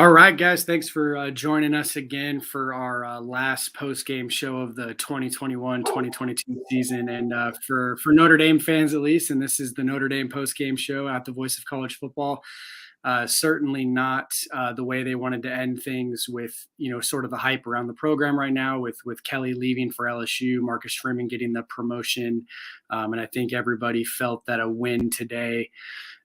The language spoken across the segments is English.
All right, guys. Thanks for joining us again for our last post-game show of the 2021-2022 season. And for Notre Dame fans, at least, and this is the Notre Dame post-game show at the Voice of College Football. Certainly not the way they wanted to end things with, sort of the hype around the program right now with Kelly leaving for LSU, Marcus Freeman getting the promotion. And I think everybody felt that a win today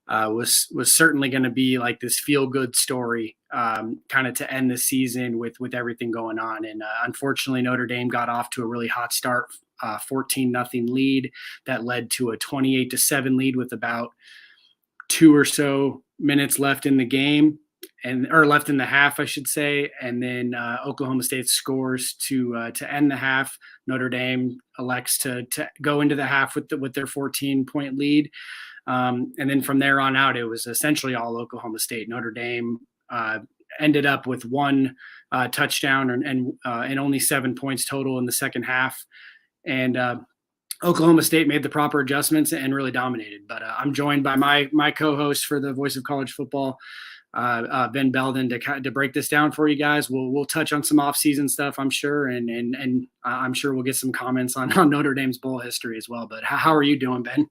was certainly going to be like this feel good story, kind of to end the season with everything going on. And unfortunately, Notre Dame got off to a really hot start, 14-0 lead that led to a 28-7 lead with about 2 or so minutes left in the game, or left in the half, I should say. And then Oklahoma State scores to end the half. Notre Dame elects to go into the half with their 14-point lead. And then from there on out, it was essentially all Oklahoma State. Notre Dame ended up with one touchdown and only 7 points total in the second half. And Oklahoma State made the proper adjustments and really dominated. But I'm joined by my co-host for the Voice of College Football, Ben Belden, to break this down for you guys. We'll touch on some off-season stuff, I'm sure, and I'm sure we'll get some comments on Notre Dame's bowl history as well. But how are you doing, Ben?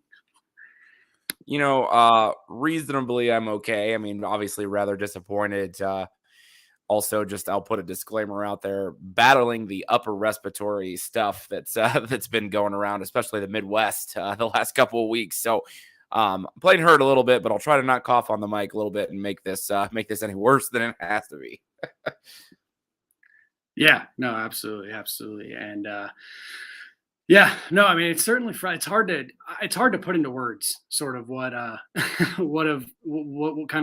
Reasonably, I'm okay. I mean, obviously rather disappointed. Also, just I'll put a disclaimer out there, battling the upper respiratory stuff that's been going around, especially the Midwest, the last couple of weeks. So playing hurt a little bit, but I'll try to not cough on the mic a little bit and make this any worse than it has to be. Yeah, no, absolutely. And yeah, no, I mean, it's certainly it's hard to put into words sort of what kind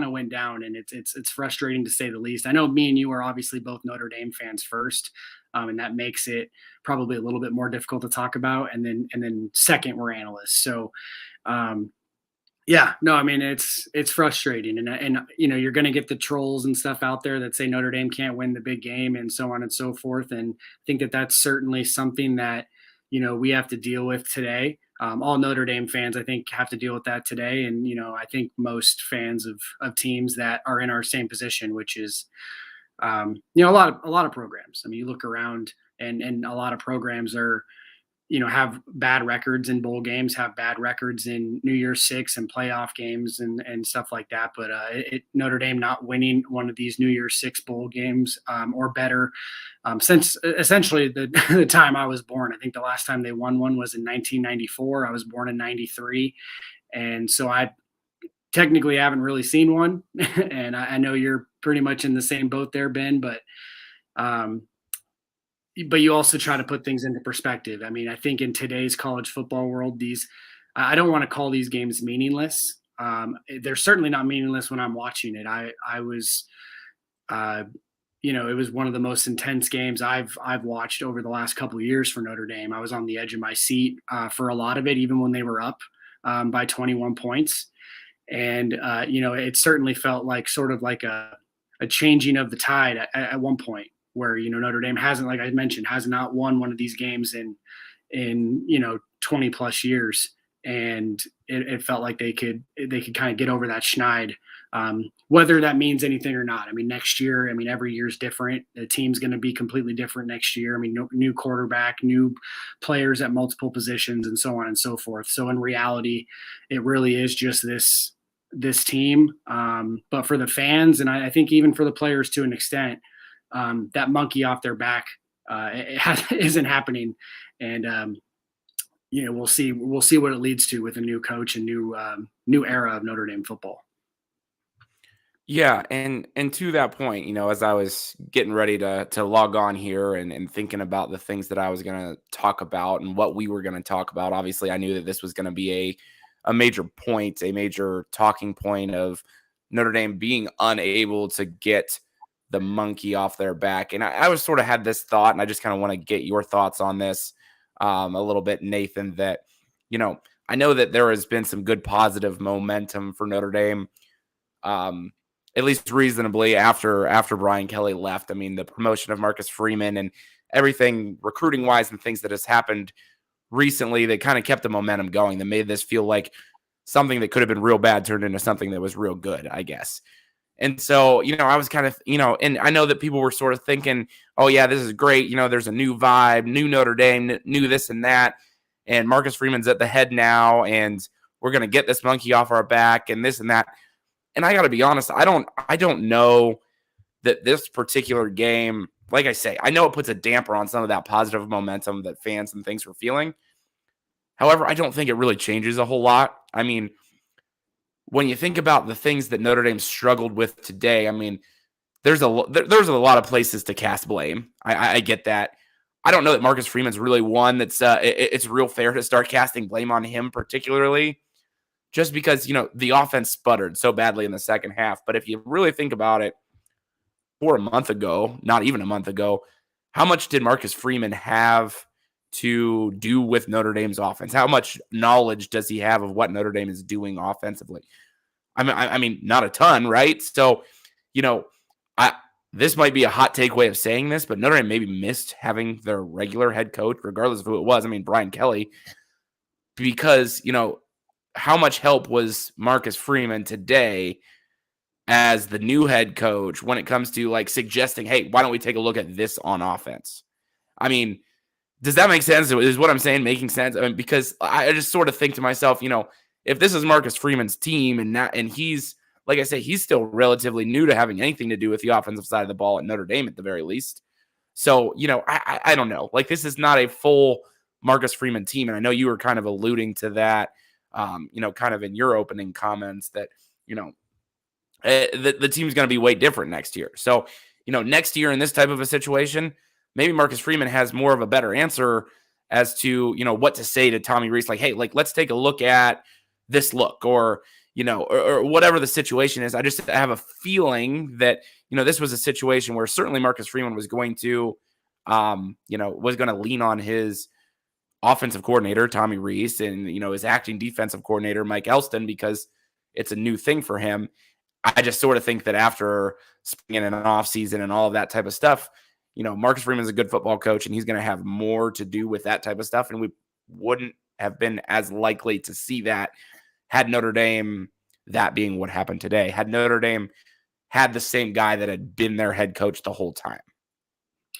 of went down, and it's frustrating to say the least. I know me and you are obviously both Notre Dame fans first, and that makes it probably a little bit more difficult to talk about. And then second, we're analysts. So, yeah, no, I mean, it's frustrating, and you're going to get the trolls and stuff out there that say Notre Dame can't win the big game and so on and so forth. And I think that that's certainly something that we have to deal with today. All Notre Dame fans, I think, have to deal with that today. And, I think most fans of teams that are in our same position, which is, a lot of programs. I mean, you look around and a lot of programs are, have bad records in bowl games, have bad records in New Year's Six and playoff games and stuff like that. But Notre Dame not winning one of these New Year's Six bowl games or better since essentially the time I was born. I think the last time they won one was in 1994. I was born in 93. And so I technically haven't really seen one. And I know you're pretty much in the same boat there, Ben, but you also try to put things into perspective. I mean, I think in today's college football world, I don't want to call these games meaningless. They're certainly not meaningless when I'm watching it. I was, it was one of the most intense games I've watched over the last couple of years for Notre Dame. I was on the edge of my seat for a lot of it, even when they were up by 21 points. And, it certainly felt like sort of like a changing of the tide at one point, where Notre Dame hasn't, like I mentioned, has not won one of these games in 20 plus years, and it felt like they could kind of get over that schneid, whether that means anything or not. I mean, next year, every year's different. The team's going to be completely different next year. I mean, new quarterback, new players at multiple positions, and so on and so forth. So in reality, it really is just this team. But for the fans, and I think even for the players to an extent, that monkey off their back isn't happening, and we'll see what it leads to with a new coach and new era of Notre Dame football. Yeah, and to that point, as I was getting ready to log on here and thinking about the things that I was going to talk about and what we were going to talk about, obviously I knew that this was going to be a major point, a major talking point of Notre Dame being unable to get the monkey off their back. And I was sort of had this thought, and I just kind of want to get your thoughts on this a little bit, Nathan, that, I know that there has been some good positive momentum for Notre Dame, at least reasonably after Brian Kelly left. I mean, the promotion of Marcus Freeman and everything recruiting wise and things that has happened recently that kind of kept the momentum going, that made this feel like something that could have been real bad turned into something that was real good, I guess. And so, I was kind of, and I know that people were sort of thinking, oh, yeah, this is great. There's a new vibe, new Notre Dame, new this and that. And Marcus Freeman's at the head now, and we're going to get this monkey off our back and this and that. And I got to be honest, I don't know that this particular game, like I say, I know it puts a damper on some of that positive momentum that fans and things were feeling. However, I don't think it really changes a whole lot. I mean, when you think about the things that Notre Dame struggled with today, I mean, there's a lot of places to cast blame. I get that. I don't know that Marcus Freeman's really one that's it's real fair to start casting blame on him particularly, just because, the offense sputtered so badly in the second half. But if you really think about it, for a month ago, not even a month ago, how much did Marcus Freeman have to do with Notre Dame's offense? How much knowledge does he have of what Notre Dame is doing offensively? I mean, not a ton, right? So, this might be a hot take way of saying this, but Notre Dame maybe missed having their regular head coach, regardless of who it was. I mean, Brian Kelly, because, how much help was Marcus Freeman today as the new head coach when it comes to like suggesting, hey, why don't we take a look at this on offense? I mean, does that make sense? Is what I'm saying making sense? I mean, because I just sort of think to myself, if this is Marcus Freeman's team and he's, like I say, he's still relatively new to having anything to do with the offensive side of the ball at Notre Dame at the very least. So, I don't know. Like, this is not a full Marcus Freeman team. And I know you were kind of alluding to that, kind of in your opening comments that, the team's going to be way different next year. So, next year in this type of a situation, maybe Marcus Freeman has more of a better answer as to, what to say to Tommy Rees. Like, hey, let's take a look at this look or whatever the situation is. I have a feeling that, this was a situation where certainly Marcus Freeman was going to, lean on his offensive coordinator, Tommy Rees, and, his acting defensive coordinator, Mike Elston, because it's a new thing for him. I just sort of think that after spring and an off season and all of that type of stuff, Marcus Freeman's a good football coach and he's going to have more to do with that type of stuff. And we wouldn't have been as likely to see that had Notre Dame, that being what happened today, had Notre Dame had the same guy that had been their head coach the whole time.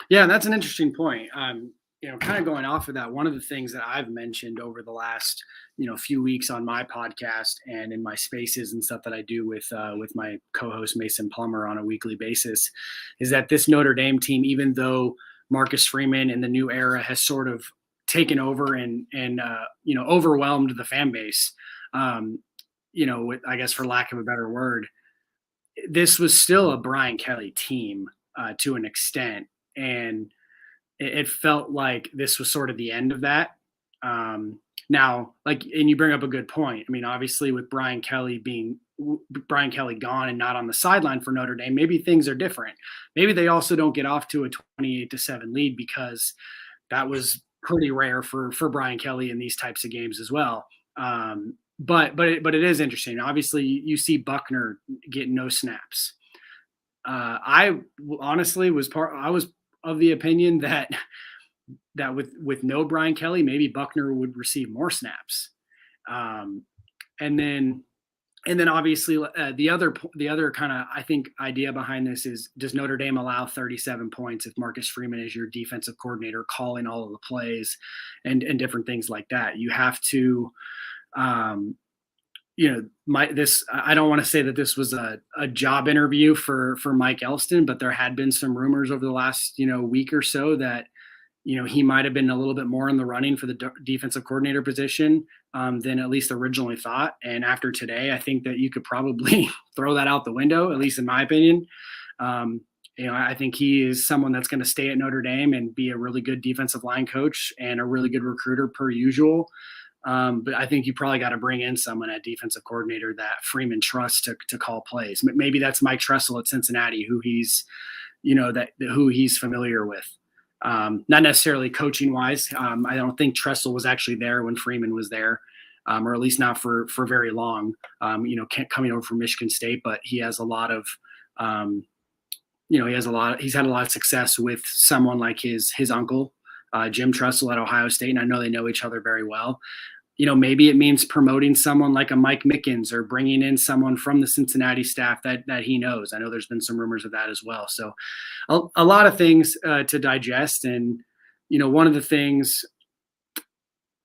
Yeah, that's an interesting point. Kind of going off of that, one of the things that I've mentioned over the last, few weeks on my podcast and in my spaces and stuff that I do with my co-host Mason Plummer on a weekly basis is that this Notre Dame team, even though Marcus Freeman in the new era has sort of taken over and overwhelmed the fan base, I guess for lack of a better word, this was still a Brian Kelly team to an extent. And it felt like this was sort of the end of that. Now, and you bring up a good point. I mean, obviously with Brian Kelly gone and not on the sideline for Notre Dame, maybe things are different. Maybe they also don't get off to a 28-7 lead because that was pretty rare for Brian Kelly in these types of games as well. But it is interesting. Obviously, you see Buckner getting no snaps. I honestly was of the opinion that with no Brian Kelly, maybe Buckner would receive more snaps. And then obviously the other kind of, I think, idea behind this is, does Notre Dame allow 37 points if Marcus Freeman is your defensive coordinator calling all of the plays and different things like that? You have to, I don't want to say that this was a job interview for Mike Elston, but there had been some rumors over the last, week or so that, he might have been a little bit more in the running for the defensive coordinator position than at least originally thought. And after today, I think that you could probably throw that out the window, at least in my opinion. I think he is someone that's going to stay at Notre Dame and be a really good defensive line coach and a really good recruiter per usual. But I think you probably got to bring in someone at defensive coordinator that Freeman trusts to call plays. Maybe that's Mike Tressel at Cincinnati, who he's familiar with. Not necessarily coaching wise. I don't think Tressel was actually there when Freeman was there, or at least not for very long. Coming over from Michigan State, but he has a lot of, he's had a lot of success with someone like his uncle, Jim Tressel at Ohio State, and I know they know each other very well. maybe it means promoting someone like a Mike Mickens or bringing in someone from the Cincinnati staff that he knows. I know there's been some rumors of that as well. So a lot of things to digest. And, one of the things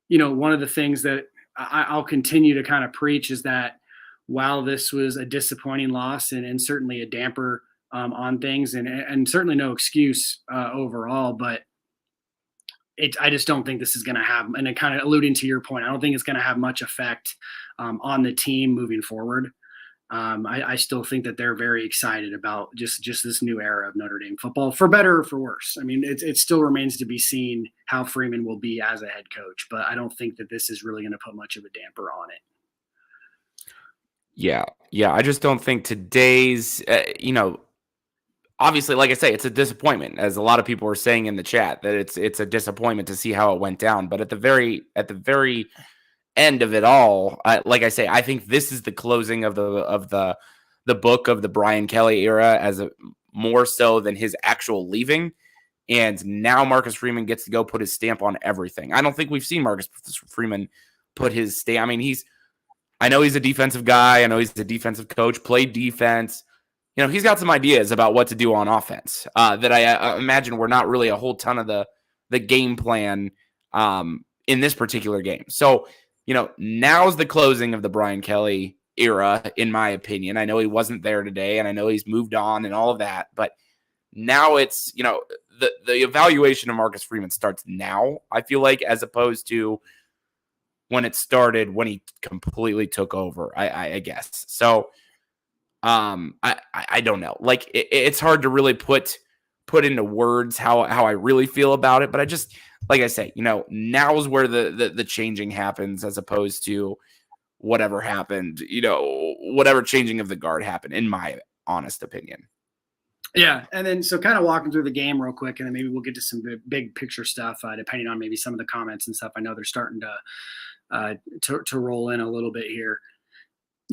that I'll continue to kind of preach is that while this was a disappointing loss and certainly a damper on things and certainly no excuse overall, but I just don't think this is going to have, and it kind of alluding to your point, I don't think it's going to have much effect on the team moving forward. I still think that they're very excited about just this new era of Notre Dame football, for better or for worse. I mean, it still remains to be seen how Freeman will be as a head coach, but I don't think that this is really going to put much of a damper on it. Yeah. I just don't think today's, obviously, like I say, it's a disappointment, as a lot of people are saying in the chat, that it's a disappointment to see how it went down. But at the very end of it all, like I say, I think this is the closing of the book of the Brian Kelly era, as more so than his actual leaving. And now Marcus Freeman gets to go put his stamp on everything. I don't think we've seen Marcus Freeman put his stamp. I mean, I know he's a defensive guy. I know he's a defensive coach, played defense. He's got some ideas about what to do on offense that I imagine were not really a whole ton of the game plan in this particular game. So, now's the closing of the Brian Kelly era, in my opinion. I know he wasn't there today, and I know he's moved on and all of that, but now it's, the evaluation of Marcus Freeman starts now, I feel like, as opposed to when it started, when he completely took over, I guess. So, I don't know. Like, it's hard to really put into words how I really feel about it. But I just, like I say, now is where the changing happens, as opposed to whatever happened, whatever changing of the guard happened, in my honest opinion. Yeah. And then, so kind of walking through the game real quick, and then maybe we'll get to some big picture stuff, depending on maybe some of the comments and stuff. I know they're starting to roll in a little bit here.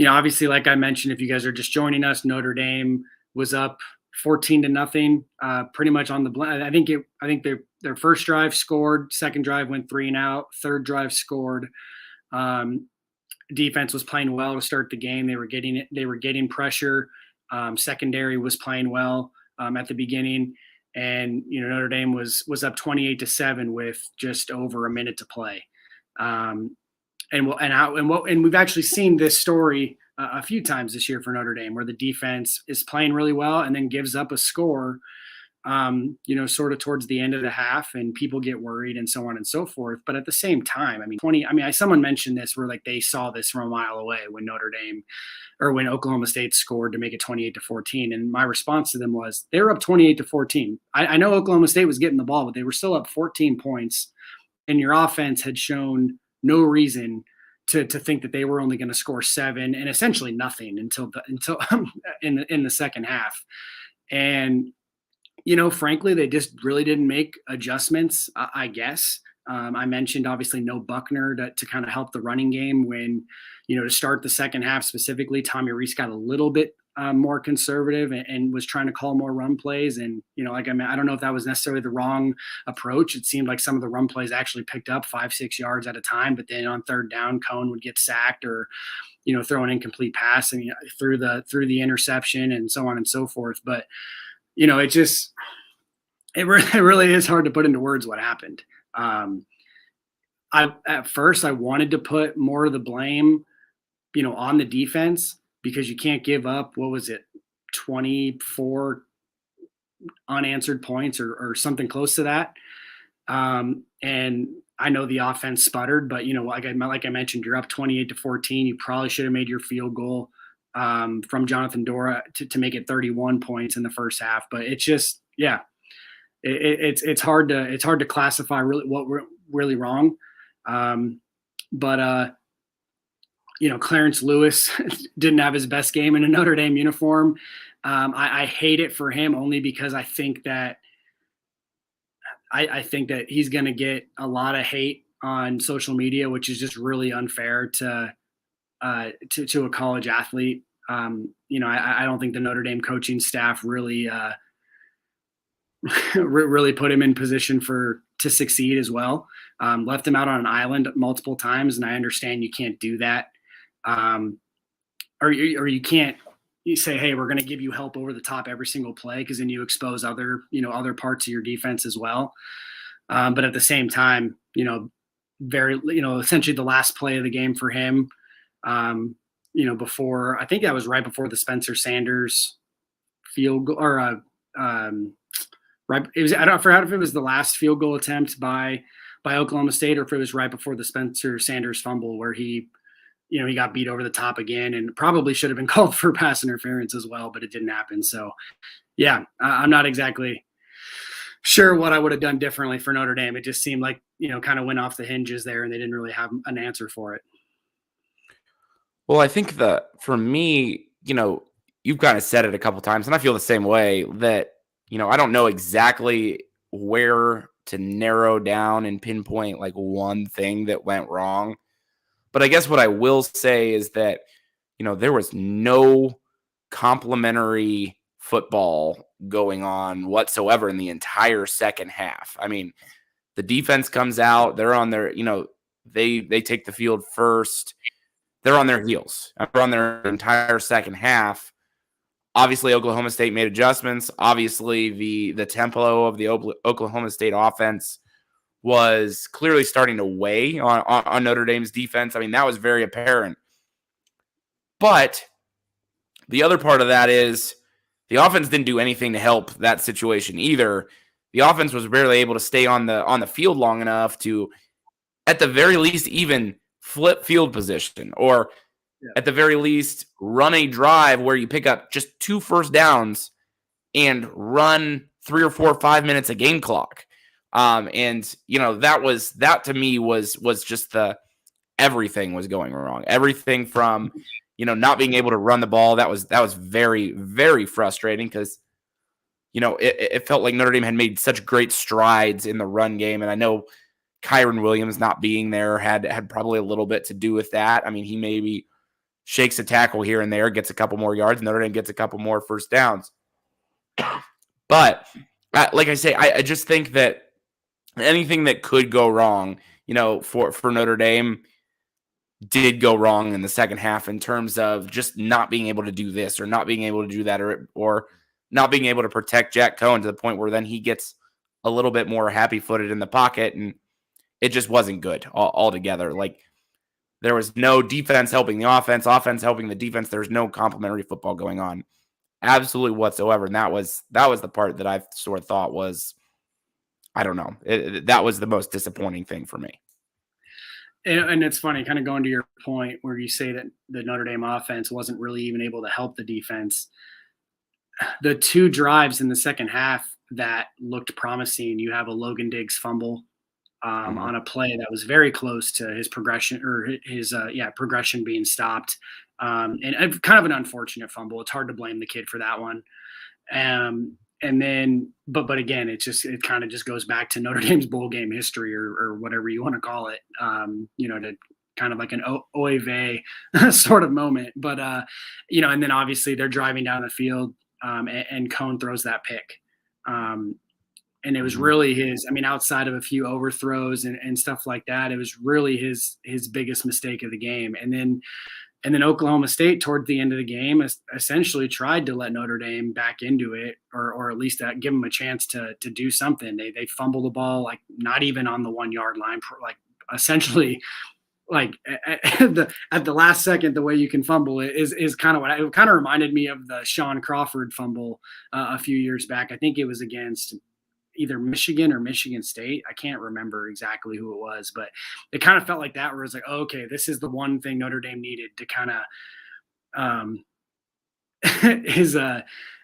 Obviously, like I mentioned, if you guys are just joining us, Notre Dame was up 14-0, pretty much on the blend. I think their first drive scored, second drive went 3 and out, third drive scored. Defense was playing well to start the game. They were getting pressure. Secondary was playing well at the beginning, and Notre Dame was up 28-7 with just over a minute to play. And we've actually seen this story a few times this year for Notre Dame, where the defense is playing really well and then gives up a score, sort of towards the end of the half, and people get worried and so on and so forth. But at the same time, someone mentioned this where like they saw this from a mile away when when Oklahoma State scored to make it 28-14. And my response to them was, they were up 28-14. I know Oklahoma State was getting the ball, but they were still up 14 points, and your offense had shown no reason to think that they were only going to score 7 and essentially nothing until in the second half. And, frankly, they just really didn't make adjustments, I guess. I mentioned, obviously, no Buckner to kind of help the running game when, to start the second half specifically. Tommy Rees got a little bit more conservative and was trying to call more run plays. And, I don't know if that was necessarily the wrong approach. It seemed like some of the run plays actually picked up 5-6 yards at a time, but then on third down, Cohn would get sacked or, throw an incomplete pass and through the interception and so on and so forth. But, it really is hard to put into words what happened. At first I wanted to put more of the blame, on the defense, because you can't give up, 24 unanswered points or something close to that. And I know the offense sputtered, but like I mentioned, you're up 28-14. You probably should have made your field goal from Jonathan Dora to make it 31 points in the first half. But it's just, it's hard to classify really what went really wrong. But Clarence Lewis didn't have his best game in a Notre Dame uniform. I hate it for him, only because I think that he's going to get a lot of hate on social media, which is just really unfair to a college athlete. I don't think the Notre Dame coaching staff really really put him in position for to succeed as well. Left him out on an island multiple times, and I understand you can't do that. Or you can't you say, hey, we're going to give you help over the top every single play, because then you expose other parts of your defense as well. But at the same time, essentially the last play of the game for him, before, I think that was right before the Spencer Sanders field goal, or right. It was, I forgot if it was the last field goal attempt by Oklahoma State, or if it was right before the Spencer Sanders fumble where he got beat over the top again, and probably should have been called for pass interference as well, but it didn't happen. So, yeah, I'm not exactly sure what I would have done differently for Notre Dame. It just seemed like, kind of went off the hinges there, and they didn't really have an answer for it. Well, I think for me, you've kind of said it a couple times, and I feel the same way, that, I don't know exactly where to narrow down and pinpoint like one thing that went wrong. But I guess what I will say is that, there was no complimentary football going on whatsoever in the entire second half. I mean, the defense comes out, they're on their, they take the field first. They're on their heels. They're on their entire second half. Obviously, Oklahoma State made adjustments. Obviously, the tempo of the Oklahoma State offense was clearly starting to weigh on Notre Dame's defense. I mean, that was very apparent. But the other part of that is the offense didn't do anything to help that situation either. The offense was barely able to stay on the field long enough to, at the very least, even flip field position, or at the very least run a drive where you pick up just 2 first downs and run 3 or 4 or 5 minutes of game clock. That to me was just everything was going wrong. Everything from, not being able to run the ball. That was very, very frustrating, because, it felt like Notre Dame had made such great strides in the run game. And I know Kyron Williams not being there had probably a little bit to do with that. I mean, he maybe shakes a tackle here and there, gets a couple more yards, Notre Dame gets a couple more first downs. But like I say, I just think that anything that could go wrong, for Notre Dame did go wrong in the second half, in terms of just not being able to do this or not being able to do that, or not being able to protect Jack Cohen to the point where then he gets a little bit more happy-footed in the pocket, and it just wasn't good altogether. Like, there was no defense helping the offense helping the defense. There's no complimentary football going on absolutely whatsoever. And that was the part that I sort of thought was, I don't know, that was the most disappointing thing for me. And it's funny, kind of going to your point where you say that the Notre Dame offense wasn't really even able to help the defense. The 2 drives in the second half that looked promising, you have a Logan Diggs fumble on a play that was very close to his progression, or his progression being stopped. And kind of an unfortunate fumble. It's hard to blame the kid for that one. And then, but again, it kind of just goes back to Notre Dame's bowl game history, or whatever you want to call it, to kind of like an oy vey sort of moment. But, and then obviously they're driving down the field, and Cohn throws that pick. And it was really outside of a few overthrows and stuff like that, it was really his biggest mistake of the game. And then Oklahoma State, toward the end of the game, essentially tried to let Notre Dame back into it, or at least give them a chance to do something. They fumbled the ball, like not even on the 1 yard line, like essentially, like at the last second. The way you can fumble it is kind of it kind of reminded me of the Sean Crawford fumble a few years back. I think it was against either Michigan or Michigan State. I can't remember exactly who it was, but it kind of felt like that, where it's like, oh, okay, this is the one thing Notre Dame needed to kind of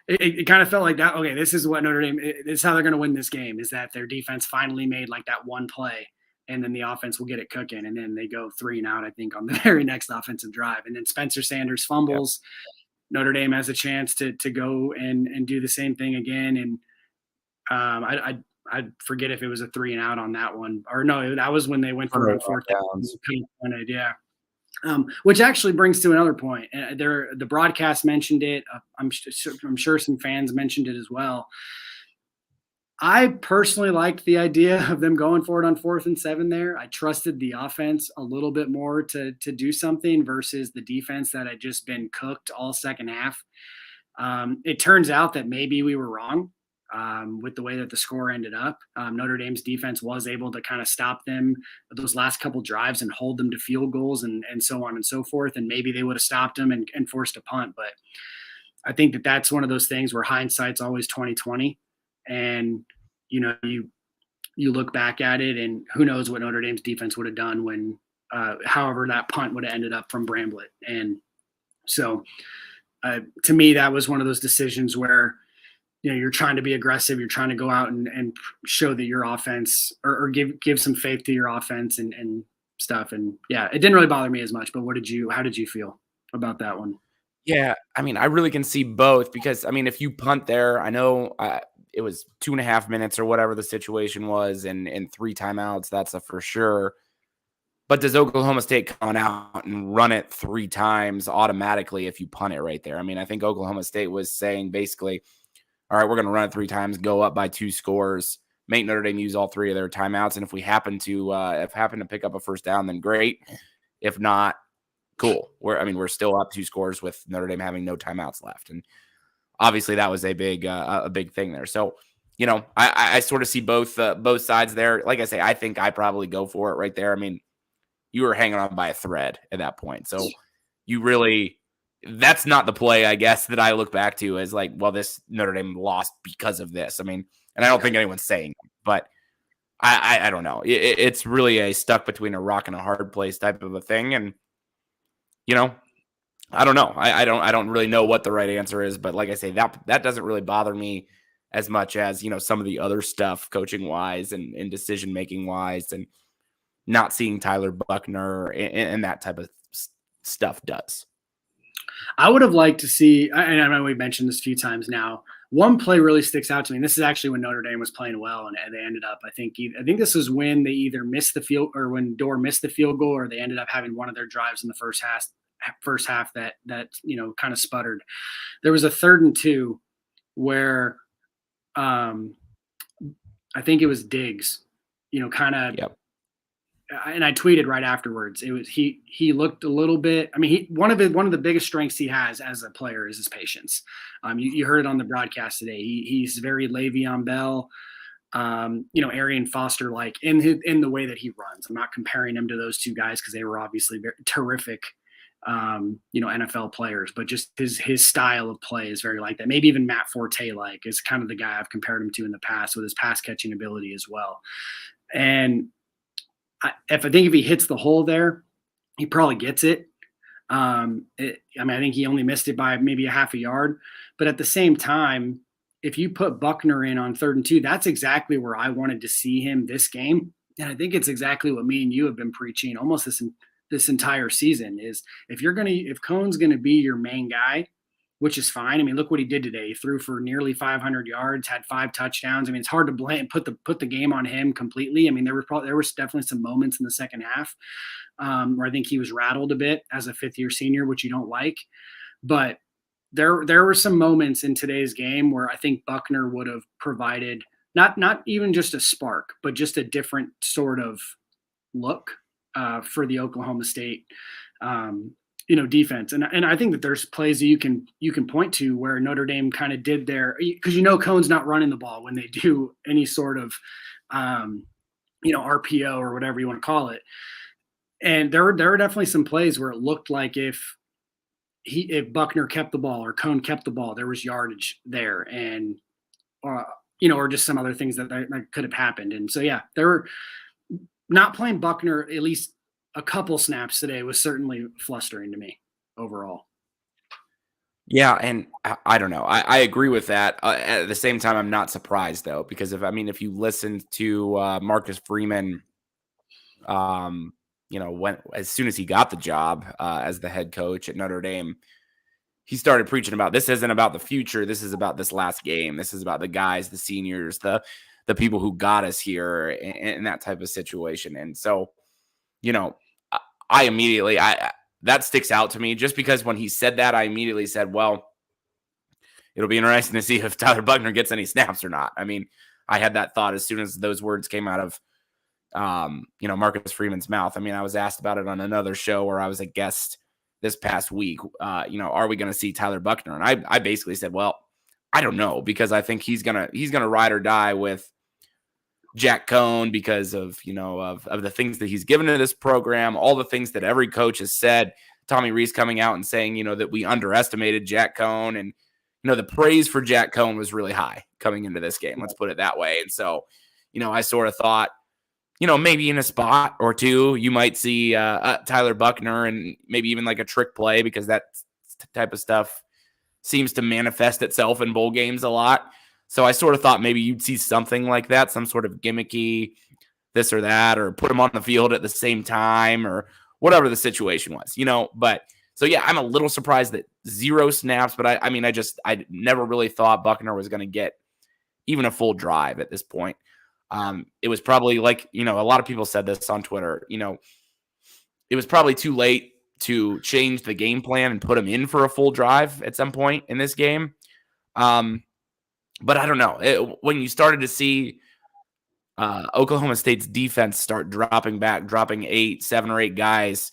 it kind of felt like that. Okay, this is what Notre Dame, this is how they're going to win this game, is that their defense finally made like that one play, and then the offense will get it cooking, and then they go 3 and out, I think, on the very next offensive drive. And then Spencer Sanders fumbles. Yep. Notre Dame has a chance to go and do the same thing again. And I forget if it was a 3 and out on that one, or no, that was when they went for 4 downs. Yeah. Which actually brings to another point. The broadcast mentioned it. I'm sure some fans mentioned it as well. I personally liked the idea of them going for it on 4th and 7 there. I trusted the offense a little bit more to do something versus the defense that had just been cooked all second half. It turns out that maybe we were wrong with the way that the score ended up. Notre Dame's defense was able to kind of stop them those last couple drives and hold them to field goals and so on and so forth. And maybe they would have stopped them and forced a punt. But I think that that's one of those things where hindsight's always 2020, and you look back at it, and who knows what Notre Dame's defense would have done when, however, that punt would have ended up from Bramblett. And so, to me, that was one of those decisions where you're trying to be aggressive, you're trying to go out and show that your offense or give some faith to your offense and stuff. And yeah, it didn't really bother me as much. But how did you feel about that one? Yeah, I mean, I really can see both because, I mean, if you punt there, I know it was 2.5 minutes or whatever the situation was and 3 timeouts, that's a for sure. But does Oklahoma State come out and run it 3 times automatically if you punt it right there? I mean, I think Oklahoma State was saying basically, all right, we're going to run it 3 times, go up by 2 scores, make Notre Dame use all 3 of their timeouts. And if we happen to pick up a first down, then great. If not, cool. We're still up 2 scores with Notre Dame having no timeouts left. And obviously that was a big thing there. So, I sort of see both sides there. Like I say, I think I probably go for it right there. I mean, you were hanging on by a thread at that point. So that's not the play, I guess, that I look back to as like, well, this Notre Dame lost because of this. I mean, and I don't think anyone's saying, but I don't know. It's really a stuck between a rock and a hard place type of a thing. And, I don't know. I don't really know what the right answer is, but like I say, that doesn't really bother me as much as, some of the other stuff coaching wise and decision making wise and not seeing Tyler Buckner and that type of stuff does. I would have liked to see, and I know we mentioned this a few times now, one play really sticks out to me. And this is actually when Notre Dame was playing well, and they ended up, I think this is when they either missed the field or when Dorr missed the field goal, or they ended up having one of their drives in the first half that kind of sputtered. There was a 3rd and 2 where I think it was Diggs, kind of. Yep. And I tweeted right afterwards. It was he looked a little bit. I mean, one of the biggest strengths he has as a player is his patience. You heard it on the broadcast today. He's very Le'Veon Bell, Arian Foster like in the way that he runs. I'm not comparing him to those 2 guys because they were obviously very terrific, NFL players. But just his style of play is very like that. Maybe even Matt Forte like is kind of the guy I've compared him to in the past with his pass catching ability as well. And I think if he hits the hole there, he probably gets it. I think he only missed it by maybe a half a yard. But at the same time, if you put Buckner in on 3rd and 2, that's exactly where I wanted to see him this game. And I think it's exactly what me and you have been preaching almost this entire season is if Cohn's going to be your main guy, which is fine. I mean, look what he did today. He threw for nearly 500 yards, had 5 touchdowns. I mean, it's hard to blame put the game on him completely. I mean, there was definitely some moments in the second half where I think he was rattled a bit as a 5th-year senior, which you don't like. But there were some moments in today's game where I think Buckner would have provided not even just a spark, but just a different sort of look for the Oklahoma State defense. And I think that there's plays that you can point to where Notre Dame kind of did there because Cohn's not running the ball when they do any sort of RPO or whatever you want to call it. And there were definitely some plays where it looked like if Buckner kept the ball or Cohn kept the ball, there was yardage there and or just some other things that could have happened. And so yeah, they were not playing Buckner at least a couple snaps today was certainly flustering to me overall. Yeah, and I don't know. I agree with that. At the same time, I'm not surprised though, because if you listened to Marcus Freeman, when as soon as he got the job as the head coach at Notre Dame, he started preaching about this isn't about the future. This is about this last game. This is about the guys, the seniors, the people who got us here in that type of situation. And so, I immediately, that sticks out to me just because when he said that, I immediately said, well, it'll be interesting to see if Tyler Buckner gets any snaps or not. I mean, I had that thought as soon as those words came out of Marcus Freeman's mouth. I mean, I was asked about it on another show where I was a guest this past week. Are we going to see Tyler Buchner? And I basically said, well, I don't know, because I think he's gonna ride or die with Jack Cohn because of of the things that he's given to this program, all the things that every coach has said. Tommy Rees coming out and saying, that we underestimated Jack Cohn, and the praise for Jack Cohn was really high coming into this game. Let's put it that way. And so, I sort of thought, maybe in a spot or two, you might see Tyler Buchner and maybe even like a trick play, because that type of stuff seems to manifest itself in bowl games a lot. So I sort of thought maybe you'd see something like that, some sort of gimmicky this or that, or put him on the field at the same time, or whatever the situation was, But so, yeah, I'm a little surprised that 0 snaps, but I never really thought Buchner was going to get even a full drive at this point. It was probably like, a lot of people said this on Twitter, it was probably too late to change the game plan and put him in for a full drive at some point in this game. But I don't know. When you started to see Oklahoma State's defense start dropping 7 or 8 guys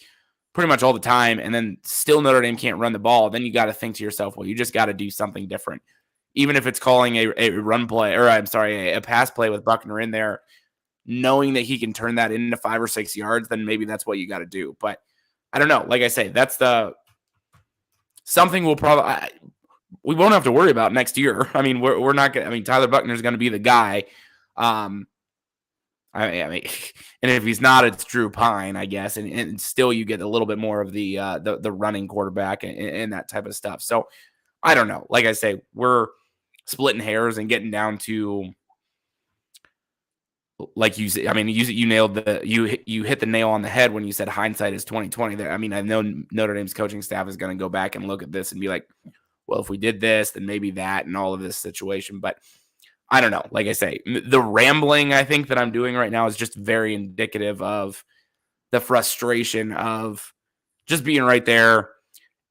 pretty much all the time, and then still Notre Dame can't run the ball, then you got to think to yourself, well, you just got to do something different. Even if it's calling a run play, or a pass play with Buchner in there, knowing that he can turn that into 5 or 6 yards, then maybe that's what you got to do. But I don't know. Like I say, that's something we won't have to worry about next year. I mean, we're not going to, Tyler Buchner is going to be the guy. And if he's not, it's Drew Pine, I guess. And still you get a little bit more of the running quarterback and that type of stuff. So I don't know. Like I say, we're splitting hairs and getting down to, like you said, you nailed you hit the nail on the head when you said hindsight is 2020. I know Notre Dame's coaching staff is going to go back and look at this and be like, well, if we did this, then maybe that, and all of this situation. But I don't know. Like I say, the rambling I think that I'm doing right now is just very indicative of the frustration of just being right there.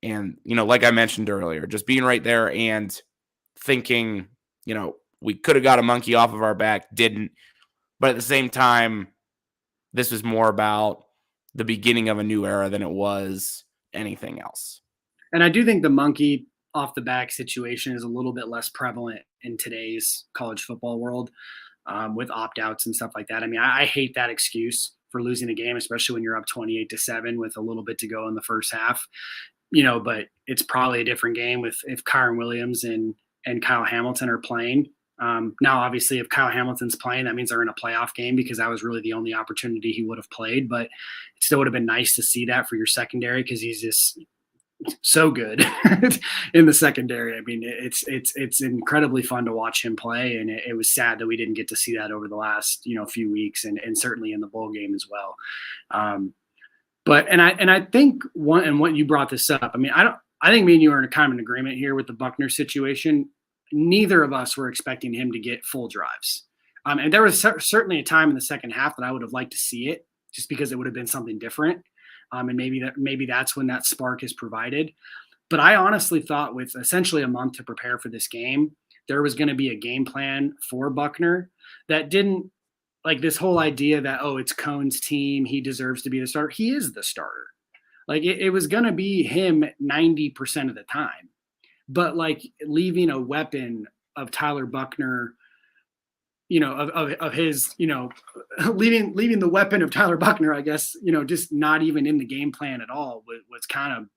And, like I mentioned earlier, just being right there and thinking, we could have got a monkey off of our back, didn't. But at the same time, this was more about the beginning of a new era than it was anything else. And I do think the monkey off the back situation is a little bit less prevalent in today's college football world, with opt-outs and stuff like that. I hate that excuse for losing a game, especially when you're up 28-7 with a little bit to go in the first half. But it's probably a different game if Kyron Williams and Kyle Hamilton are playing. Now, obviously, if Kyle Hamilton's playing, that means they're in a playoff game, because that was really the only opportunity he would have played. But it still would have been nice to see that for your secondary, because he's just so good in the secondary. It's incredibly fun to watch him play, and it was sad that we didn't get to see that over the last few weeks, and certainly in the bowl game as well. But I think what you brought this up. I think me and you are in a kind of an agreement here with the Buchner situation. Neither of us were expecting him to get full drives. And there was certainly a time in the second half that I would have liked to see it, just because it would have been something different. And maybe that's when that spark is provided. But I honestly thought, with essentially a month to prepare for this game, there was going to be a game plan for Buchner that didn't, like, this whole idea that, it's Cohn's team, he deserves to be the starter. He is the starter. Like, it was going to be him 90% of the time. But, like, leaving a weapon of Tyler Buchner, of his, leaving the weapon of Tyler Buchner, I guess, just not even in the game plan at all was kind of,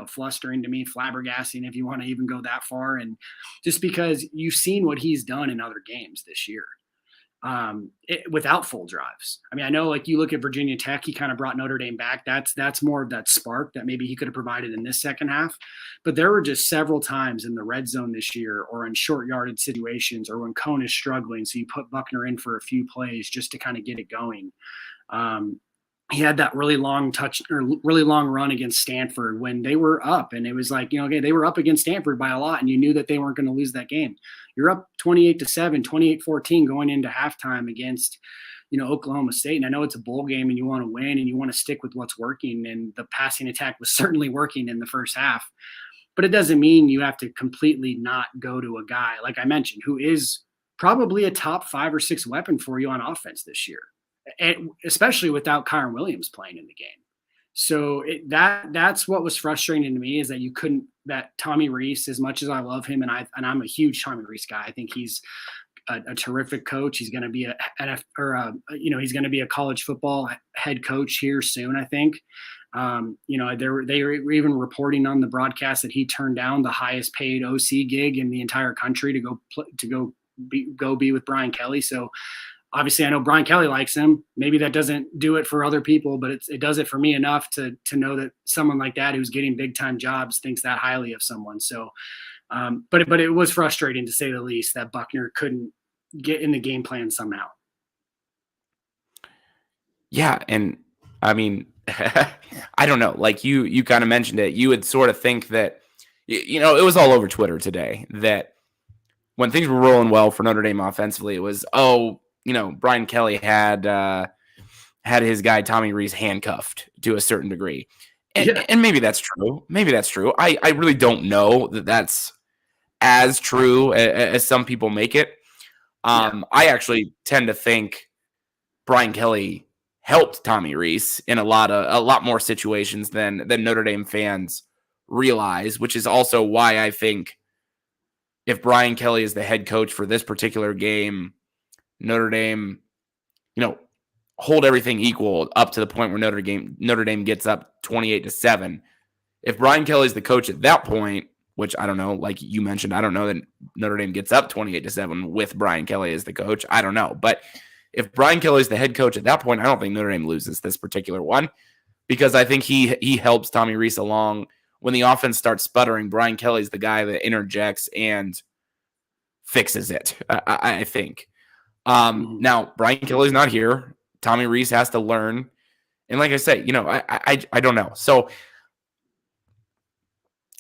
flustering to me, flabbergasting, if you want to even go that far. And just because you've seen what he's done in other games this year, without full drives. I know, like, you look at Virginia Tech, he kind of brought Notre Dame back. That's more of that spark that maybe he could have provided in this second half. But there were just several times in the red zone this year, or in short yarded situations, or when Cohn is struggling, so you put Buchner in for a few plays just to kind of get it going. He had that really long run against Stanford when they were up, and it was like, okay, they were up against Stanford by a lot, and you knew that they weren't going to lose that game. You're up 28-7, 28-14 going into halftime against, Oklahoma State. And I know it's a bowl game and you want to win and you want to stick with what's working. And the passing attack was certainly working in the first half, but it doesn't mean you have to completely not go to a guy, like I mentioned, who is probably a top 5 or 6 weapon for you on offense this year, and especially without Kyron Williams playing in the game. So that's what was frustrating to me, is that you couldn't, that Tommy Rees, as much as I love him, and I'm a huge Tommy Rees guy. I think he's a terrific coach. He's going to be he's going to be a college football head coach here soon, I think. They were even reporting on the broadcast that he turned down the highest paid OC gig in the entire country to go be with Brian Kelly. So obviously I know Brian Kelly likes him. Maybe that doesn't do it for other people, but it does it for me enough to know that someone like that, who's getting big time jobs, thinks that highly of someone. So, but it was frustrating, to say the least, that Buckner couldn't get in the game plan somehow. Yeah. And I mean, I don't know, like you kind of mentioned it. You would sort of think that, it was all over Twitter today that when things were rolling well for Notre Dame offensively, it was, Brian Kelly had his guy Tommy Rees handcuffed to a certain degree. And maybe that's true. I really don't know that that's as true as some people make it. I actually tend to think Brian Kelly helped Tommy Rees in a lot more situations than Notre Dame fans realize, which is also why I think if Brian Kelly is the head coach for this particular game, Notre Dame, hold everything equal up to the point where Notre Dame gets up 28-7. If Brian Kelly's the coach at that point, which I don't know, like you mentioned, I don't know that Notre Dame gets up 28-7 with Brian Kelly as the coach. I don't know. But if Brian Kelly's the head coach at that point, I don't think Notre Dame loses this particular one, because I think he helps Tommy Rees along. When the offense starts sputtering, Brian Kelly's the guy that interjects and fixes it, I think. Now, Brian Kelly's not here. Tommy Rees has to learn. And like I say, I don't know. So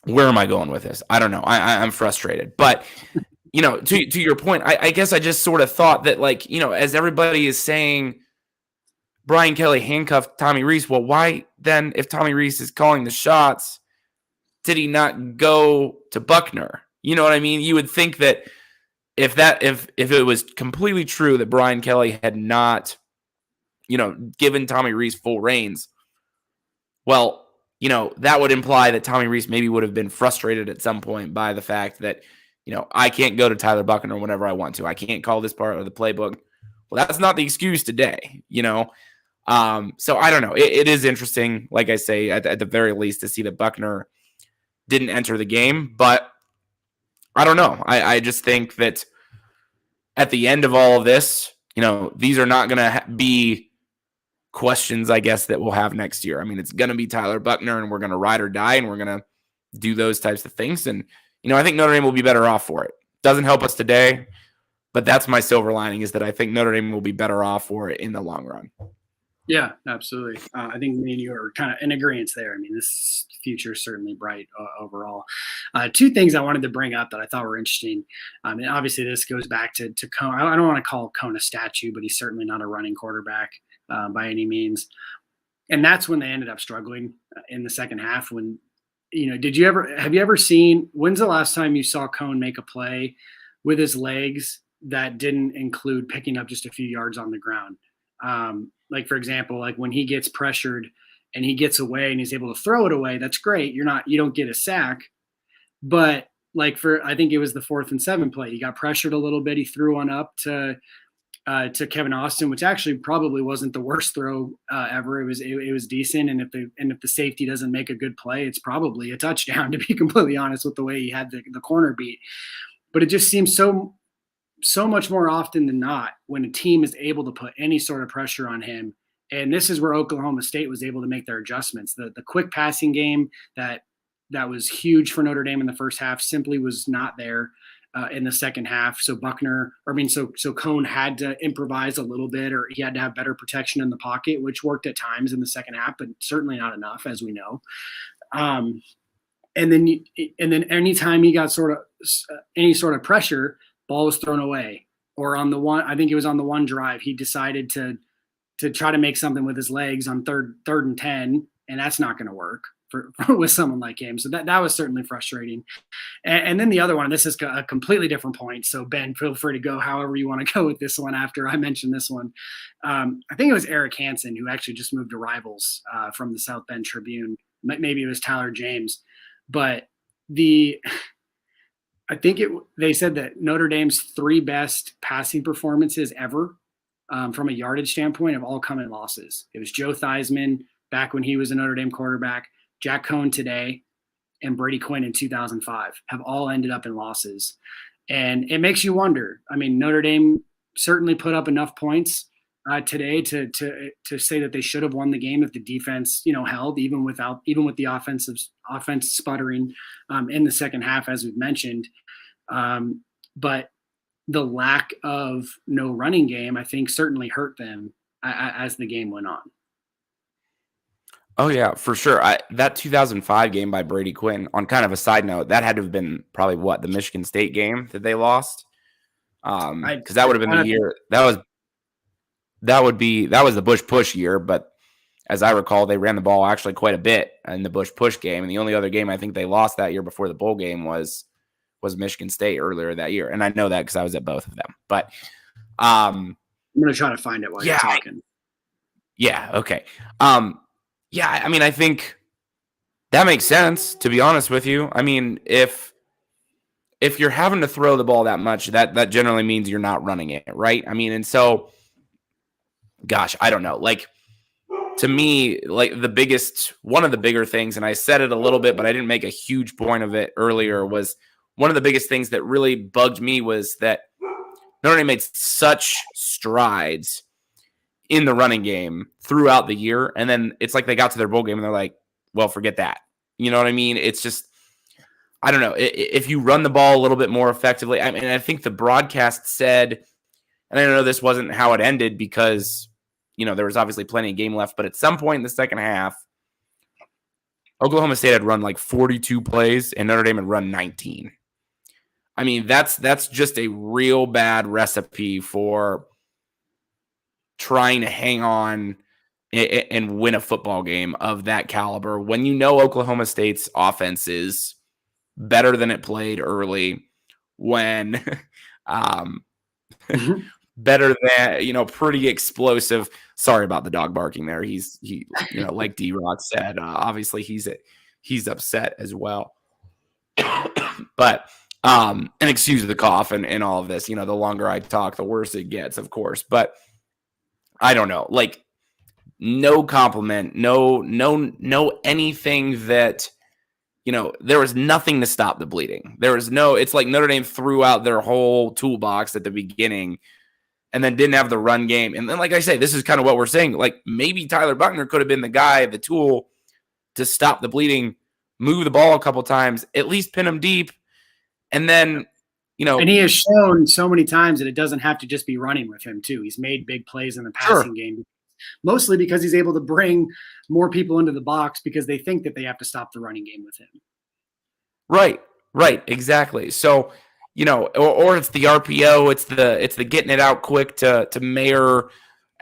where am I going with this? I don't know. I'm frustrated. But, to your point, I guess I just sort of thought that, like, as everybody is saying, Brian Kelly handcuffed Tommy Rees. Well, why then, if Tommy Rees is calling the shots, did he not go to Buckner? You know what I mean? You would think that if it was completely true that Brian Kelly had not, given Tommy Rees full reins, well, that would imply that Tommy Rees maybe would have been frustrated at some point by the fact that, I can't go to Tyler Buckner whenever I want to. I can't call this part of the playbook. Well, that's not the excuse today, So I don't know. It is interesting, like I say, at the very least, to see that Buckner didn't enter the game. But I don't know. I just think that at the end of all of this, these are not going to be questions, I guess, that we'll have next year. I mean, it's going to be Tyler Buckner, and we're going to ride or die, and we're going to do those types of things. And, I think Notre Dame will be better off for it. Doesn't help us today, but that's my silver lining, is that I think Notre Dame will be better off for it in the long run. Yeah, absolutely. I think me and you are kind of in agreement there. I mean, this future is certainly bright overall. Two things I wanted to bring up that I thought were interesting. And obviously, this goes back to Cone. I don't want to call Cone a statue, but he's certainly not a running quarterback by any means. And that's when they ended up struggling in the second half. When, have you ever seen, when's the last time you saw Cone make a play with his legs that didn't include picking up just a few yards on the ground? Like, for example, like when he gets pressured and he gets away and he's able to throw it away, that's great. You don't get a sack, but like I think it was the 4th and 7 play. He got pressured a little bit. He threw one up to Kevin Austin, which actually probably wasn't the worst throw ever. It was decent. And if the safety doesn't make a good play, it's probably a touchdown, to be completely honest, with the way he had the corner beat. But it just seems so much more often than not when a team is able to put any sort of pressure on him. And this is where Oklahoma State was able to make their adjustments. The quick passing game that was huge for Notre Dame in the first half simply was not there in the second half. So so Cone had to improvise a little bit, or he had to have better protection in the pocket, which worked at times in the second half, but certainly not enough, as we know. And then anytime he got any sort of pressure, ball was thrown away. Or I think it was on the one drive, he decided to try to make something with his legs on third and 10, and that's not going to work. for with someone like him. So that was certainly frustrating. And then the other one, this is a completely different point. So Ben, feel free to go however you want to go with this one after I mention this one. I think it was Eric Hansen who actually just moved to Rivals from the South Bend Tribune. Maybe it was Tyler James, but they said that Notre Dame's 3 best passing performances ever from a yardage standpoint have all come in losses. It was Joe Theismann back when he was a Notre Dame quarterback, Jack Cohn today, and Brady Quinn in 2005 have all ended up in losses. And it makes you wonder. I mean, Notre Dame certainly put up enough points today to say that they should have won the game if the defense, held, even with the offense sputtering in the second half, as we've mentioned. But the lack of no running game, I think, certainly hurt them as the game went on. Oh, yeah, for sure. That 2005 game by Brady Quinn, on kind of a side note, that had to have been probably the Michigan State game that they lost. Because that would have been the year that was the Bush push year. But as I recall, they ran the ball actually quite a bit in the Bush push game. And the only other game I think they lost that year before the bowl game was Michigan State earlier that year. And I know that because I was at both of them. But I'm going to try to find it while you're talking. Okay. Yeah, I mean, I think that makes sense, to be honest with you. I mean, if you're having to throw the ball that much, that generally means you're not running it, right? I mean, and so, gosh, I don't know. Like, to me, like one of the bigger things, and I said it a little bit, but I didn't make a huge point of it earlier, was one of the biggest things that really bugged me was that Notre Dame made such strides in the running game throughout the year. And then it's like they got to their bowl game and they're like, well, forget that. You know what I mean? It's just, I don't know. If you run the ball a little bit more effectively, I mean, I think the broadcast said, and I know this wasn't how it ended because, there was obviously plenty of game left, but at some point in the second half, Oklahoma State had run like 42 plays and Notre Dame had run 19. I mean, that's just a real bad recipe for trying to hang on and win a football game of that caliber when Oklahoma State's offense is better than it played early, when better than, pretty explosive. Sorry about the dog barking there. He like D-Rock said, obviously he's upset as well. But and excuse the cough and all of this, the longer I talk, the worse it gets, of course. But I don't know, like no compliment, no anything that, there was nothing to stop the bleeding. It's like Notre Dame threw out their whole toolbox at the beginning and then didn't have the run game. And then, like I say, this is kind of what we're saying. Like maybe Tyler Buckner could have been the guy, the tool to stop the bleeding, move the ball a couple times, at least pin him deep. And then, and he has shown so many times that it doesn't have to just be running with him too. He's made big plays in the passing game, mostly because he's able to bring more people into the box because they think that they have to stop the running game with him. Right, exactly. So, or it's the RPO, it's the getting it out quick to Mayer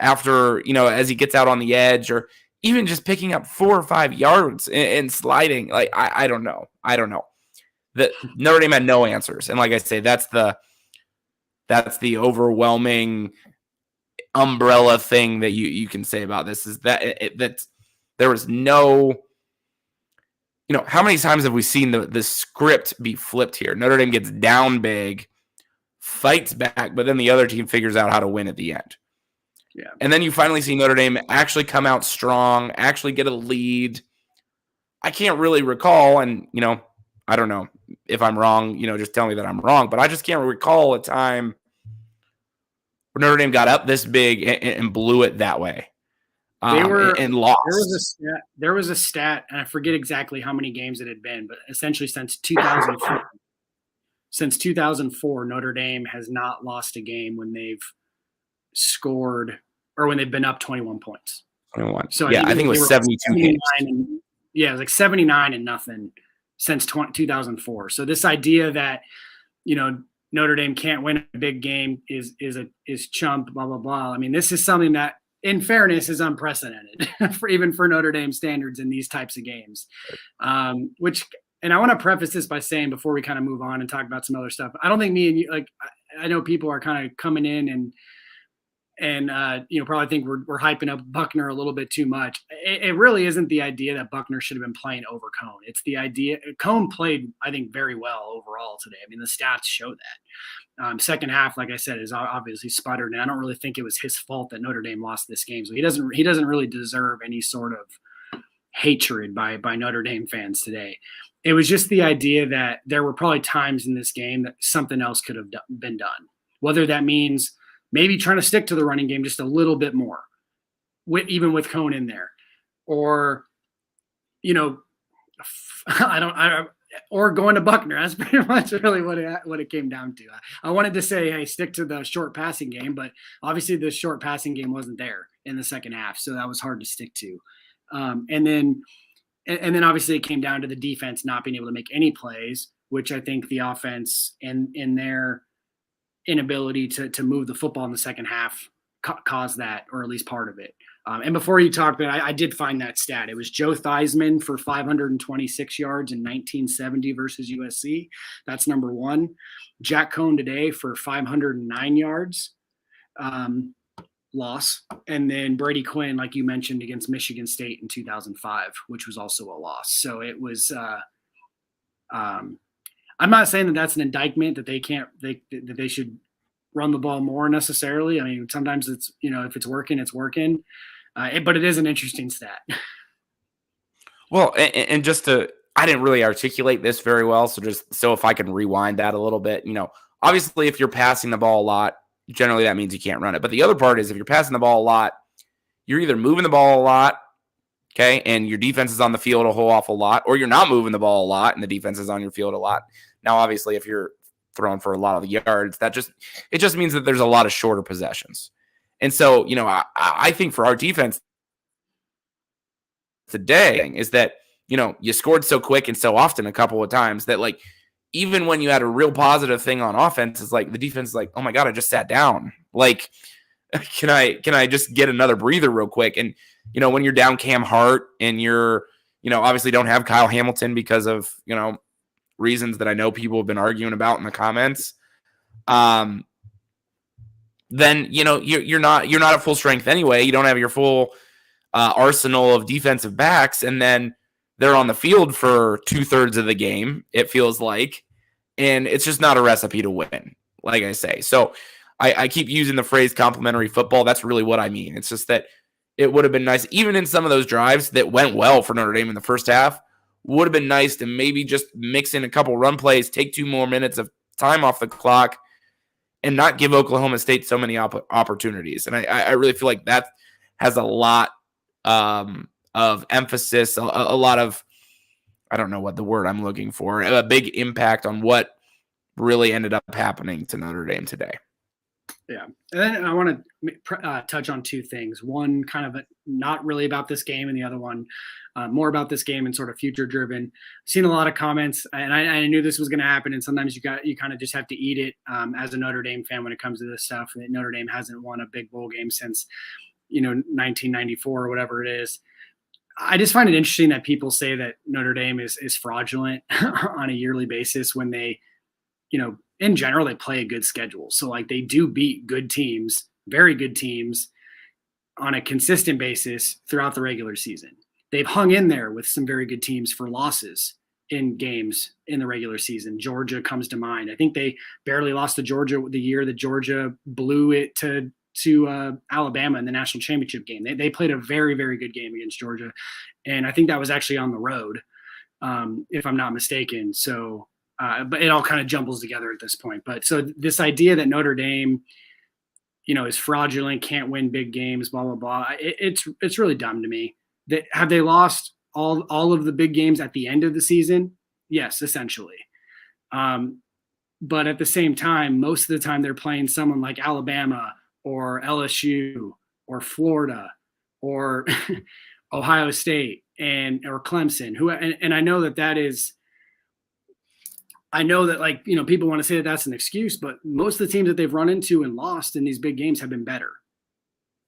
after, as he gets out on the edge, or even just picking up 4 or 5 yards and sliding. Like, I don't know. That Notre Dame had no answers. And like I say, that's the overwhelming umbrella thing that you can say about this, is that there was no, how many times have we seen the script be flipped here? Notre Dame gets down big, fights back, but then the other team figures out how to win at the end. Yeah. And then you finally see Notre Dame actually come out strong, actually get a lead. I can't really recall, and, I don't know if I'm wrong, just tell me that I'm wrong, but I just can't recall a time where Notre Dame got up this big and blew it that way. And lost. There was a stat, and I forget exactly how many games it had been, but essentially since 2004, Notre Dame has not lost a game when they've scored or when they've been up 21 points. 21. So I think it was 72 games. It was like 79 and nothing since 2004. So this idea that, Notre Dame can't win a big game is chump, blah, blah, blah. I mean, this is something that in fairness, is unprecedented even for Notre Dame standards in these types of games. And I want to preface this by saying, before we kind of move on and talk about some other stuff, I don't think me and you, like, I know people are kind of coming in and probably think we're hyping up Buckner a little bit too much. It really isn't the idea that Buckner should have been playing over Cone. It's the idea Cone played, I think, very well overall today. I mean, the stats show that. Second half, like I said, is obviously sputtered, and I don't really think it was his fault that Notre Dame lost this game. So he doesn't really deserve any sort of hatred by Notre Dame fans today. It was just the idea that there were probably times in this game that something else could have been done, whether that means maybe trying to stick to the running game just a little bit more, even with Cone in there, or or going to Buckner. That's pretty much really what it came down to. I wanted to say, hey, stick to the short passing game, but obviously the short passing game wasn't there in the second half, so that was hard to stick to. And then obviously it came down to the defense not being able to make any plays, which I think the offense and in their inability to move the football in the second half caused that, or at least part of it. And before you talk, but I did find that stat. It was Joe Theismann for 526 yards in 1970 versus USC. That's number one. Jack Cone today for 509 yards. Loss. And then Brady Quinn, like you mentioned, against Michigan State in 2005, which was also a loss. So it was I'm not saying that that's an indictment that that they should run the ball more necessarily. I mean, sometimes it's, if it's working, it's working. But it is an interesting stat. Well, and I didn't really articulate this very well. So if I can rewind that a little bit, obviously if you're passing the ball a lot, generally that means you can't run it. But the other part is, if you're passing the ball a lot, you're either moving the ball a lot, okay, and your defense is on the field a whole awful lot, or you're not moving the ball a lot and the defense is on your field a lot. Now, obviously, if you're throwing for a lot of yards, it just means that there's a lot of shorter possessions. And so, I think for our defense today is that, you scored so quick and so often a couple of times that, like, even when you had a real positive thing on offense, it's like the defense is like, oh my God, I just sat down. Like, can I just get another breather real quick? And, when you're down Cam Hart and you're, obviously don't have Kyle Hamilton because of, reasons that I know people have been arguing about in the comments, then, you're not at full strength anyway. You don't have your full arsenal of defensive backs. And then they're on the field for 2/3 of the game, it feels like, and it's just not a recipe to win, like I say. So I keep using the phrase complimentary football. That's really what I mean. It's just that it would have been nice, even in some of those drives that went well for Notre Dame in the first half, would have been nice to maybe just mix in a couple run plays, take 2 more minutes of time off the clock, and not give Oklahoma State so many opportunities. And I really feel like that has a lot of emphasis, a lot of, I don't know what the word I'm looking for, a big impact on what really ended up happening to Notre Dame today. Yeah. And then I want to touch on 2 things. One kind of not really about this game, and the other one more about this game and sort of future driven. Seen a lot of comments, and I knew this was going to happen. And sometimes you kind of just have to eat it as a Notre Dame fan when it comes to this stuff. That Notre Dame hasn't won a big bowl game since 1994 or whatever it is. I just find it interesting that people say that Notre Dame is fraudulent on a yearly basis when they, in general, they play a good schedule. So, like, they do beat good teams, very good teams, on a consistent basis throughout the regular season. They've hung in there with some very good teams for losses in games in the regular season. Georgia comes to mind. I think they barely lost to Georgia the year that Georgia blew it to Alabama in the national championship game. They played a very, very good game against Georgia. And I think that was actually on the road, if I'm not mistaken. So, but it all kind of jumbles together at this point. But so this idea that Notre Dame, is fraudulent, can't win big games, blah, blah, blah. It's really dumb to me. Have they lost all of the big games at the end of the season? Yes, essentially. But at the same time, most of the time they're playing someone like Alabama or LSU or Florida or Ohio State or Clemson, and I know that is, I know that, like, people want to say that that's an excuse, but most of the teams that they've run into and lost in these big games have been better.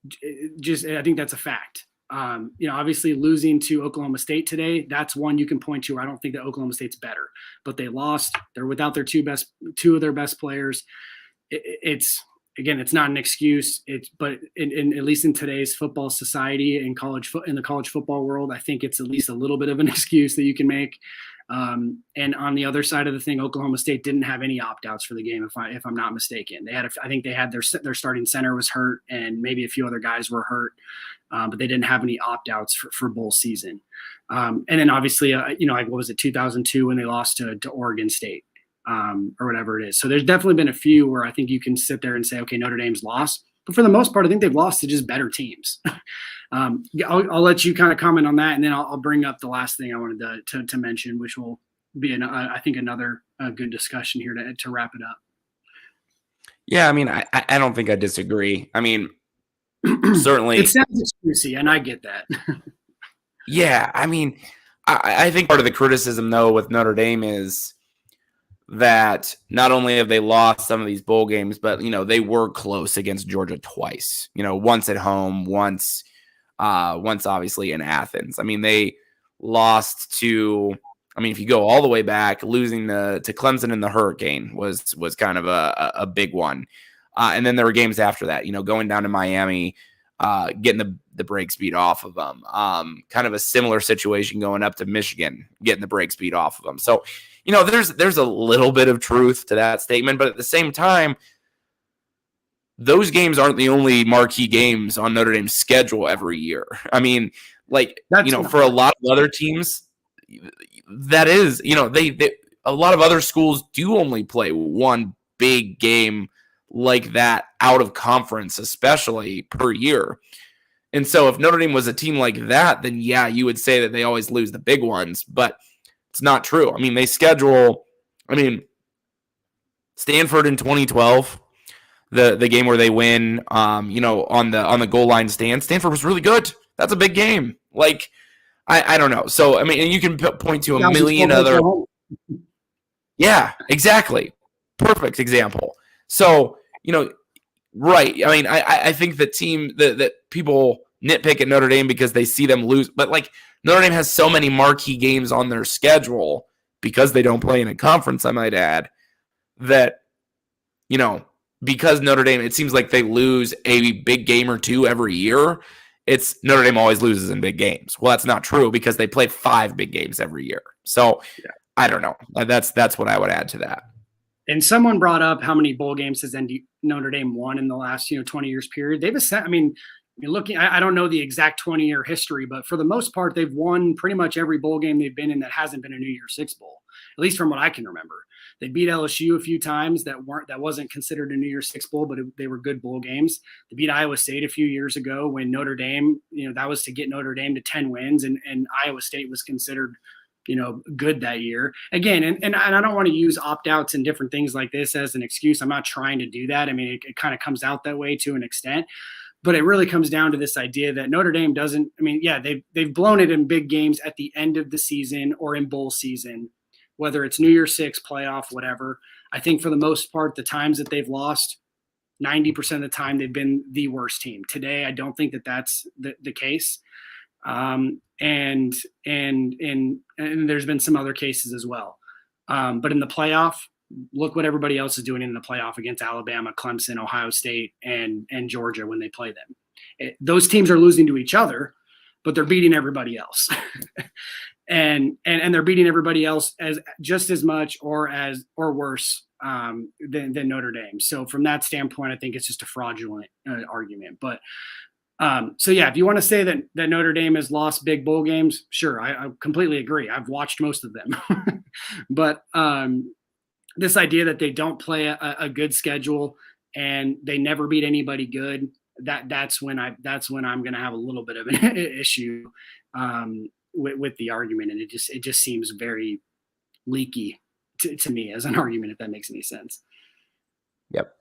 I think that's a fact. Obviously losing to Oklahoma State today, that's one you can point to where I don't think that Oklahoma State's better, but they lost. They're without their two of their best players. It's not an excuse. But at least in today's football society and in the college football world, I think it's at least a little bit of an excuse that you can make. And on the other side of the thing, Oklahoma State didn't have any opt-outs for the game, if I'm not mistaken. I think they had their starting center was hurt, and maybe a few other guys were hurt, but they didn't have any opt-outs for bowl season. And then obviously, what was it, 2002 when they lost to Oregon State, or whatever it is. So there's definitely been a few where I think you can sit there and say, okay, Notre Dame's lost. But for the most part, I think they've lost to just better teams. I'll let you kind of comment on that, and then I'll bring up the last thing I wanted to mention, which will be, I think, another good discussion here to wrap it up. Yeah, I mean, I don't think I disagree. I mean, certainly. It sounds excusey, and I get that. Yeah, I mean, I think part of the criticism, though, with Notre Dame is that not only have they lost some of these bowl games, but, they were close against Georgia twice, once at home, once obviously in Athens. I mean, they lost to, if you go all the way back, losing to Clemson in the Hurricane was kind of a big one. And then there were games after that, going down to Miami, getting the brakes beat off of them. Kind of a similar situation going up to Michigan, getting the brakes beat off of them. So, there's a little bit of truth to that statement, but at the same time, those games aren't the only marquee games on Notre Dame's schedule every year. I mean, for a lot of other teams, that is, they a lot of other schools do only play one big game like that out of conference, especially per year. And so if Notre Dame was a team like that, then yeah, you would say that they always lose the big ones, but it's not true. I mean, they schedule, Stanford in 2012, the game where they win, on the goal line stand. Stanford was really good. That's a big game. I don't know. So, and you can point to a million other. Yeah, exactly. Perfect example. So, right. I think the team that people nitpick at Notre Dame because they see them lose, but Notre Dame has so many marquee games on their schedule because they don't play in a conference, I might add, that, because Notre Dame, it seems like they lose a big game or two every year. It's Notre Dame always loses in big games. Well, that's not true because they play 5 big games every year. So yeah. I don't know. That's what I would add to that. And someone brought up how many bowl games has Notre Dame won in the last 20 years period. Looking, I don't know the exact 20-year history, but for the most part, they've won pretty much every bowl game they've been in that hasn't been a New Year's Six bowl, at least from what I can remember. They beat LSU a few times that wasn't considered a New Year's Six bowl, but they were good bowl games. They beat Iowa State a few years ago when Notre Dame, that was to get Notre Dame to 10 wins, and Iowa State was considered good that year. Again, and I don't want to use opt-outs and different things like this as an excuse. I'm not trying to do that. It kind of comes out that way to an extent. But it really comes down to this idea that Notre Dame doesn't. They've blown it in big games at the end of the season or in bowl season, whether it's New Year's Six, playoff, whatever. I think for the most part, the times that they've lost, 90% of the time they've been the worst team. Today, I don't think that that's the case. And there's been some other cases as well. But in the playoff, look what everybody else is doing in the playoff against Alabama, Clemson, Ohio State, and Georgia when they play them. Those teams are losing to each other, but they're beating everybody else. and they're beating everybody else as just as much or worse than Notre Dame. So from that standpoint, I think it's just a fraudulent argument. But so yeah, if you want to say that Notre Dame has lost big bowl games, sure, I completely agree. I've watched most of them. But this idea that they don't play a good schedule and they never beat anybody good, that's when I'm going to have a little bit of an issue with the argument, and it just seems very leaky to me as an argument, if that makes any sense. Yep.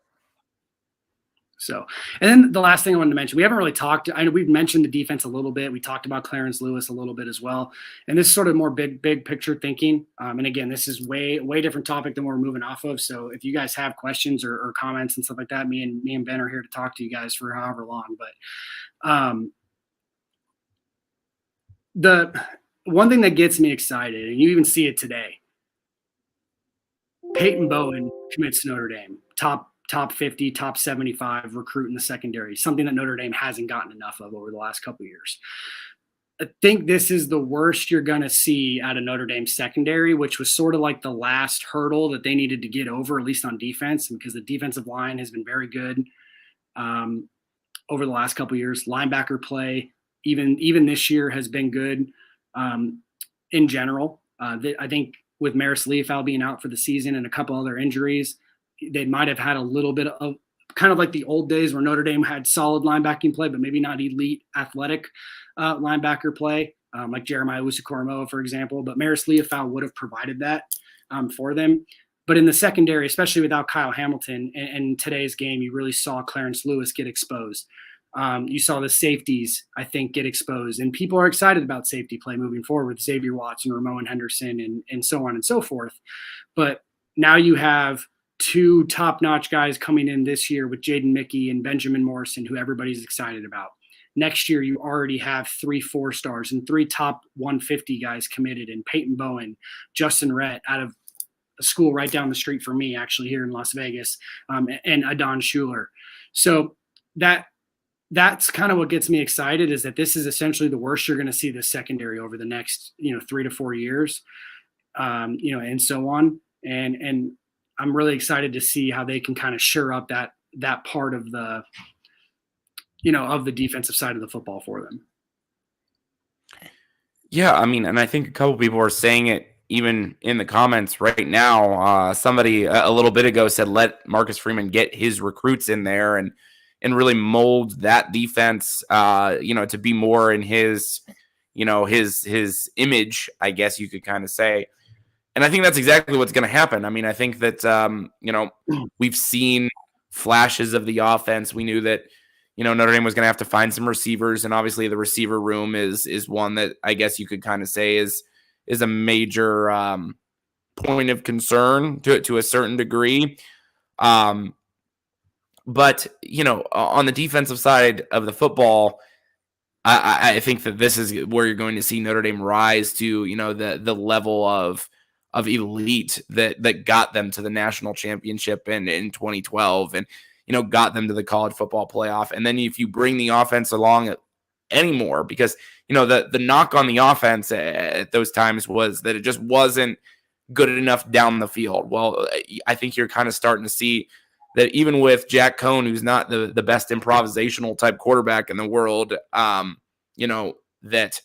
So, and then the last thing I wanted to mention, we haven't really talked. I know we've mentioned the defense a little bit. We talked about Clarence Lewis a little bit as well. And this is sort of more big picture thinking. And again, this is way different topic than we're moving off of. So if you guys have questions or comments and stuff like that, me and Ben are here to talk to you guys for however long. But the one thing that gets me excited, and you even see it today, Peyton Bowen commits to Notre Dame, top 50, top 75 recruit in the secondary, something that Notre Dame hasn't gotten enough of over the last couple of years. I think this is the worst you're going to see out of Notre Dame secondary, which was sort of like the last hurdle that they needed to get over, at least on defense, because the defensive line has been very good over the last couple of years. Linebacker play, even this year, has been good in general. I think with Maris Leafau being out for the season and a couple other injuries, they might have had a little bit of kind of like the old days where Notre Dame had solid linebacking play, but maybe not elite athletic linebacker play, like Jeremiah Owusu-Koramoah, for example. But Maris Leafau would have provided that for them. But in the secondary, especially without Kyle Hamilton, in today's game, you really saw Clarence Lewis get exposed. You saw the safeties, I think, get exposed. And people are excited about safety play moving forward with Xavier Watson, Ramon Henderson, and so on and so forth. But now you have two top-notch guys coming in this year with Jaden Mickey and Benjamin Morrison, who everybody's excited about. Next year, you already have 3 4-stars and 3 top 150 guys committed, and Peyton Bowen, Justin Rhett out of a school right down the street from me, actually here in Las Vegas, and Adon Schuler. So that's kind of what gets me excited, is that this is essentially the worst you're going to see this secondary over the next 3 to 4 years, and so on. And I'm really excited to see how they can kind of shore up that part of the, of the defensive side of the football for them. Yeah, I mean, and I think a couple people are saying it even in the comments right now. Somebody a little bit ago said, let Marcus Freeman get his recruits in there and really mold that defense, to be more in his, his image, I guess you could kind of say. And I think that's exactly what's going to happen. I mean, I think that, we've seen flashes of the offense. We knew that, Notre Dame was going to have to find some receivers. And obviously the receiver room is one that I guess you could kind of say is a major point of concern to a certain degree. But, on the defensive side of the football, I think that this is where you're going to see Notre Dame rise to, the level of elite that got them to the national championship in 2012 and, got them to the college football playoff. And then if you bring the offense along anymore, because, the knock on the offense at those times was that it just wasn't good enough down the field. Well, I think you're kind of starting to see that even with Jack Cohn, who's not the best improvisational type quarterback in the world, that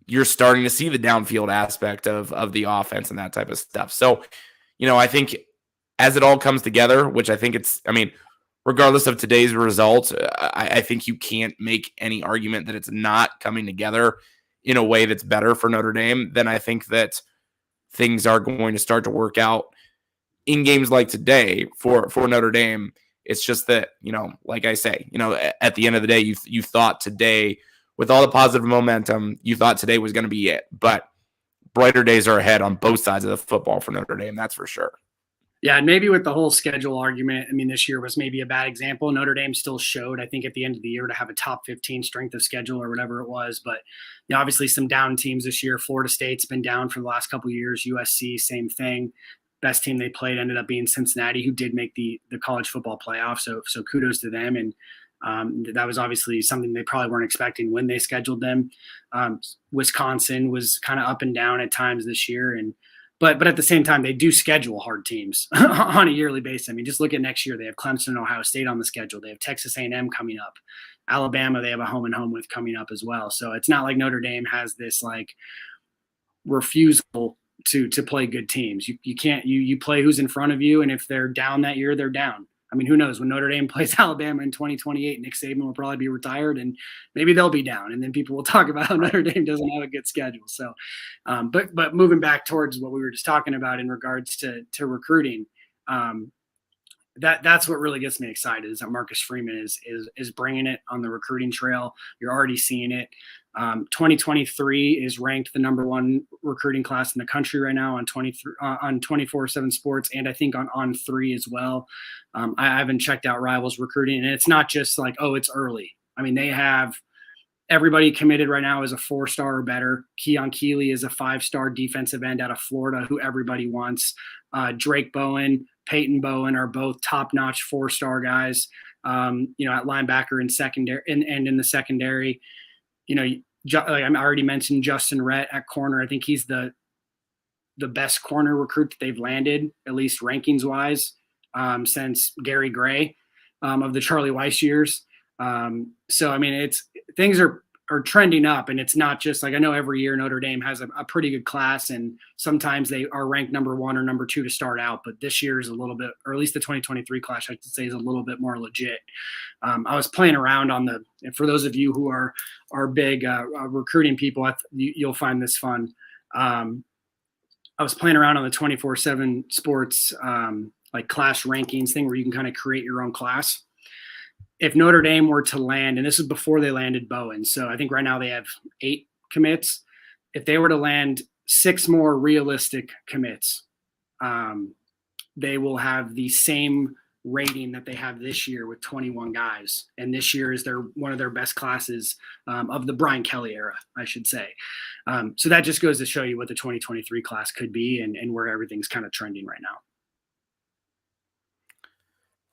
you're starting to see the downfield aspect of the offense and that type of stuff. So, I think as it all comes together, which I think regardless of today's results, I think you can't make any argument that it's not coming together in a way that's better for Notre Dame. Then I think that things are going to start to work out in games like today for Notre Dame. It's just that, like I say, at the end of the day, you thought today, with all the positive momentum, you thought today was going to be it. But brighter days are ahead on both sides of the football for Notre Dame, that's for sure. Yeah, and maybe with the whole schedule argument, this year was maybe a bad example. Notre Dame still showed, I think, at the end of the year to have a top 15 strength of schedule or whatever it was. But obviously some down teams this year. Florida State's been down for the last couple of years. USC, same thing. Best team they played ended up being Cincinnati, who did make the college football playoff. So kudos to them. And that was obviously something they probably weren't expecting when they scheduled them. Wisconsin was kind of up and down at times this year. But at the same time, they do schedule hard teams on a yearly basis. Just look at next year. They have Clemson and Ohio State on the schedule. They have Texas A&M coming up. Alabama, they have a home and home with coming up as well. So it's not like Notre Dame has this refusal to play good teams. You can't, you play who's in front of you. And if they're down that year, they're down. Who knows? When Notre Dame plays Alabama in 2028, Nick Saban will probably be retired, and maybe they'll be down. And then people will talk about how Notre Dame doesn't have a good schedule. So, but moving back towards what we were just talking about in regards to recruiting, that's what really gets me excited is that Marcus Freeman is bringing it on the recruiting trail. You're already seeing it. 2023 is ranked the number one recruiting class in the country right now on 24/7 Sports, and I think on 3 as well. I haven't checked out Rivals recruiting, and it's not just like, oh, it's early. I mean, they have everybody committed right now is a 4-star or better. Keon Keeley is a 5-star defensive end out of Florida who everybody wants. Drake Bowen, Peyton Bowen are both top-notch 4-star guys. At linebacker and secondary, and in the secondary, like I already mentioned, Justin Rhett at corner. I think he's the best corner recruit that they've landed, at least rankings wise, since Gary Gray of the Charlie Weiss years. So I mean, things are trending up, and it's not just like, I know every year Notre Dame has a pretty good class, and sometimes they are ranked number 1 or number 2 to start out, but this year is a little bit, or at least the 2023 class, I should say, is a little bit more legit. I was playing around and for those of you who are big recruiting people, you'll find this fun. I was playing around on the 24/7 Sports like class rankings thing where you can kind of create your own class. If Notre Dame were to land, and this is before they landed Bowen, so I think right now they have 8 commits. If they were to land 6 more realistic commits, they will have the same rating that they have this year with 21 guys. And this year is one of their best classes of the Brian Kelly era, I should say. So that just goes to show you what the 2023 class could be and where everything's kind of trending right now.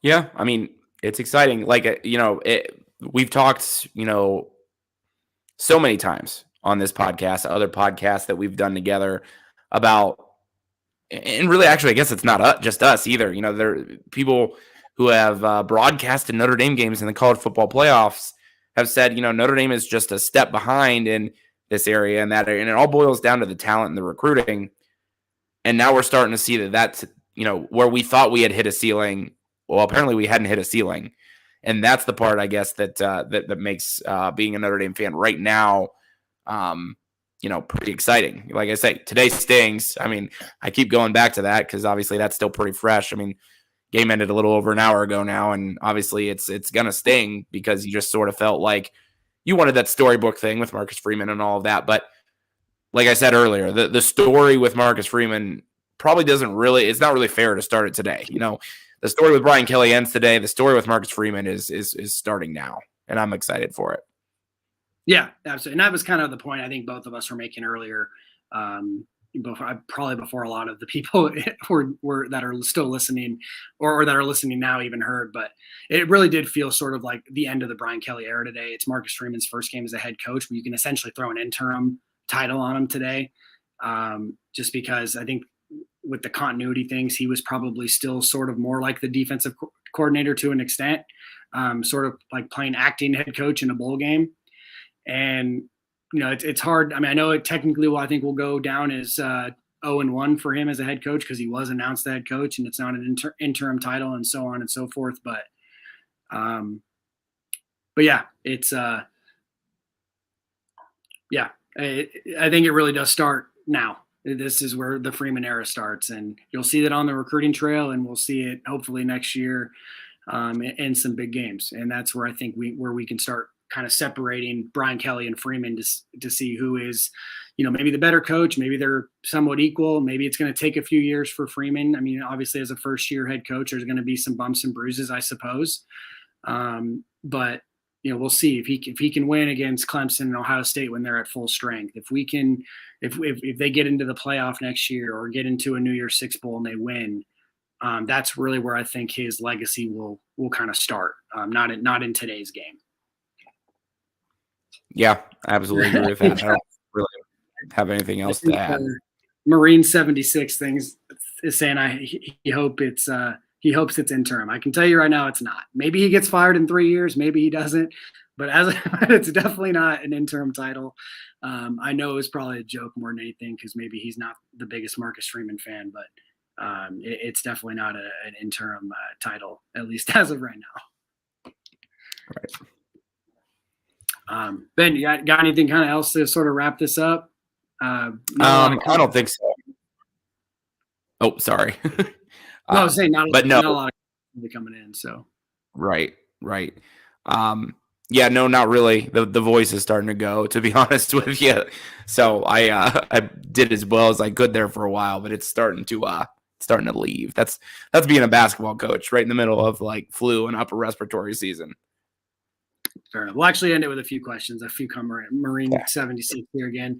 Yeah, I mean, it's exciting. Like, we've talked, so many times on this podcast, other podcasts that we've done together about, and really, actually, I guess it's not just us either. There are people who have broadcasted Notre Dame games in the college football playoffs have said, Notre Dame is just a step behind in this area and that area. And it all boils down to the talent and the recruiting. And now we're starting to see that's, where we thought we had hit a ceiling. Well, apparently we hadn't hit a ceiling. And that's the part, I guess, that makes being a Notre Dame fan right now, pretty exciting. Like I say, today stings. I mean, I keep going back to that because obviously that's still pretty fresh. I mean, game ended a little over an hour ago now, and obviously it's going to sting because you just sort of felt like you wanted that storybook thing with Marcus Freeman and all of that. But like I said earlier, the story with Marcus Freeman probably it's not really fair to start it today. The story with Brian Kelly ends today. The story with Marcus Freeman is starting now, and I'm excited for it. Yeah, absolutely. And that was kind of the point I think both of us were making earlier, probably before a lot of the people were that are still listening or that are listening now even heard. But it really did feel sort of like the end of the Brian Kelly era today. It's Marcus Freeman's first game as a head coach, but you can essentially throw an interim title on him today, just because I think with the continuity things, he was probably still sort of more like the defensive coordinator to an extent, sort of like playing acting head coach in a bowl game. And, it's hard. I mean, I know it technically I think will go down as 0-1 for him as a head coach because he was announced the head coach and it's not an interim title and so on and so forth. But yeah, it's I think it really does start now. This is where the Freeman era starts, and you'll see that on the recruiting trail, and we'll see it hopefully next year in some big games. And that's where I think we can start kind of separating Brian Kelly and Freeman to see who is, maybe the better coach. Maybe they're somewhat equal. Maybe it's going to take a few years for Freeman. I mean, obviously as a first-year head coach, there's going to be some bumps and bruises, I suppose. But we'll see if he can win against Clemson and Ohio State when they're at full strength. If they get into the playoff next year or get into a New Year's Six bowl and they win, that's really where I think his legacy will kind of start. Not in today's game. Yeah, I absolutely agree with that. I don't really have anything else to add. Marine 76 things is saying he hopes it's interim. I can tell you right now it's not. Maybe he gets fired in 3 years, maybe he doesn't, but it's definitely not an interim title. I know it's probably a joke more than anything because maybe he's not the biggest Marcus Freeman fan, but it's definitely not an interim title, at least as of right now. Right. Ben, you got anything kind of else to sort of wrap this up? I don't think so. Oh, sorry. No, I was saying not a lot of coming in. So Right. Yeah, no, not really. The voice is starting to go, to be honest with you. So I did as well as I could there for a while, but it's starting to leave. That's being a basketball coach right in the middle of like flu and upper respiratory season. fair enough. We'll actually end it with a few questions. A few come Marine 76 here again.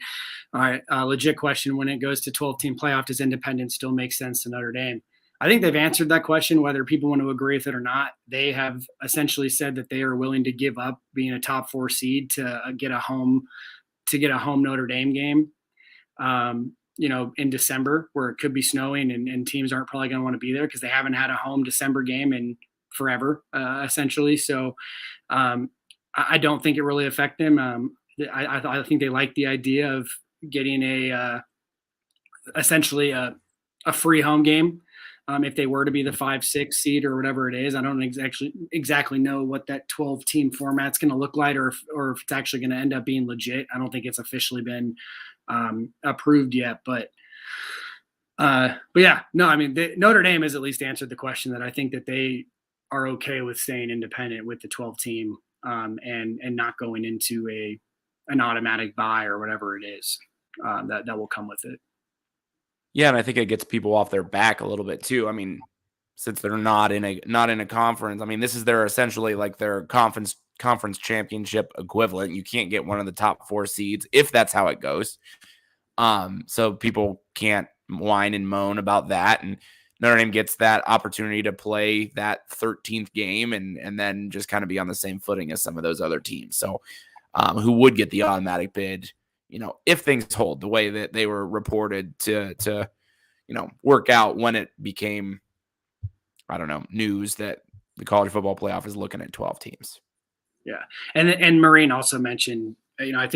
All right, legit question. When it goes to 12-team playoff, does independence still make sense to Notre Dame? I think they've answered that question, whether people want to agree with it or not. They have essentially said that they are willing to give up being a top 4 seed to get a home Notre Dame game. In December where it could be snowing and teams aren't probably going to want to be there because they haven't had a home December game in forever, essentially. So I don't think it really affect them. I think they like the idea of getting essentially a free home game. If they were to be the 5-6 seed or whatever it is, I don't exactly know what that 12-team format's going to look like, or if it's actually going to end up being legit. I don't think it's officially been approved yet, but yeah, no, I mean, Notre Dame has at least answered the question that I think that they are okay with staying independent with the 12-team and not going into an automatic bye or whatever it is that will come with it. Yeah, and I think it gets people off their back a little bit too. I mean, since they're not in a conference, I mean, this is their essentially like their conference championship equivalent. You can't get one of the top 4 seeds if that's how it goes. So people can't whine and moan about that, and Notre Dame gets that opportunity to play that 13th game and then just kind of be on the same footing as some of those other teams. So who would get the automatic bid, if things hold the way that they were reported to work out when it became, I don't know, news that the college football playoff is looking at 12 teams. Yeah. And Marine also mentioned, I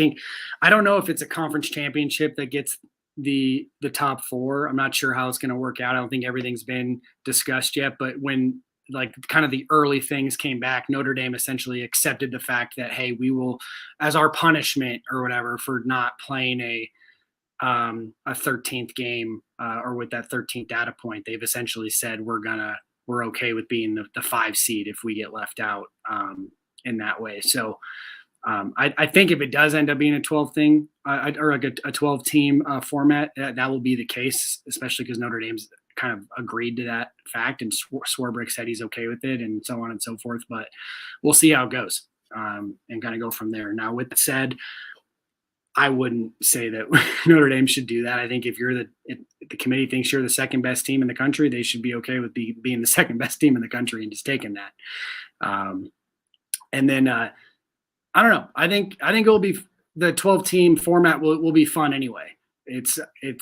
don't know if it's a conference championship that gets the top 4. I'm not sure how it's going to work out. I don't think everything's been discussed yet, but when like kind of the early things came back, Notre Dame essentially accepted the fact that, hey, we will, as our punishment or whatever for not playing a 13th game or with that 13th data point, they've essentially said we're okay with being the 5 seed if we get left out in that way. So I think if it does end up being a 12 thing or like a 12 team format, that will be the case, especially because Notre Dame's kind of agreed to that fact, and Swarbrick said he's okay with it, and so on and so forth. But we'll see how it goes and kind of go from there. Now, with that said, I wouldn't say that Notre Dame should do that. I think if the committee thinks you're the second best team in the country, they should be okay with being the second best team in the country and just taking that. And then I don't know. I think it will be the 12 team format will be fun anyway.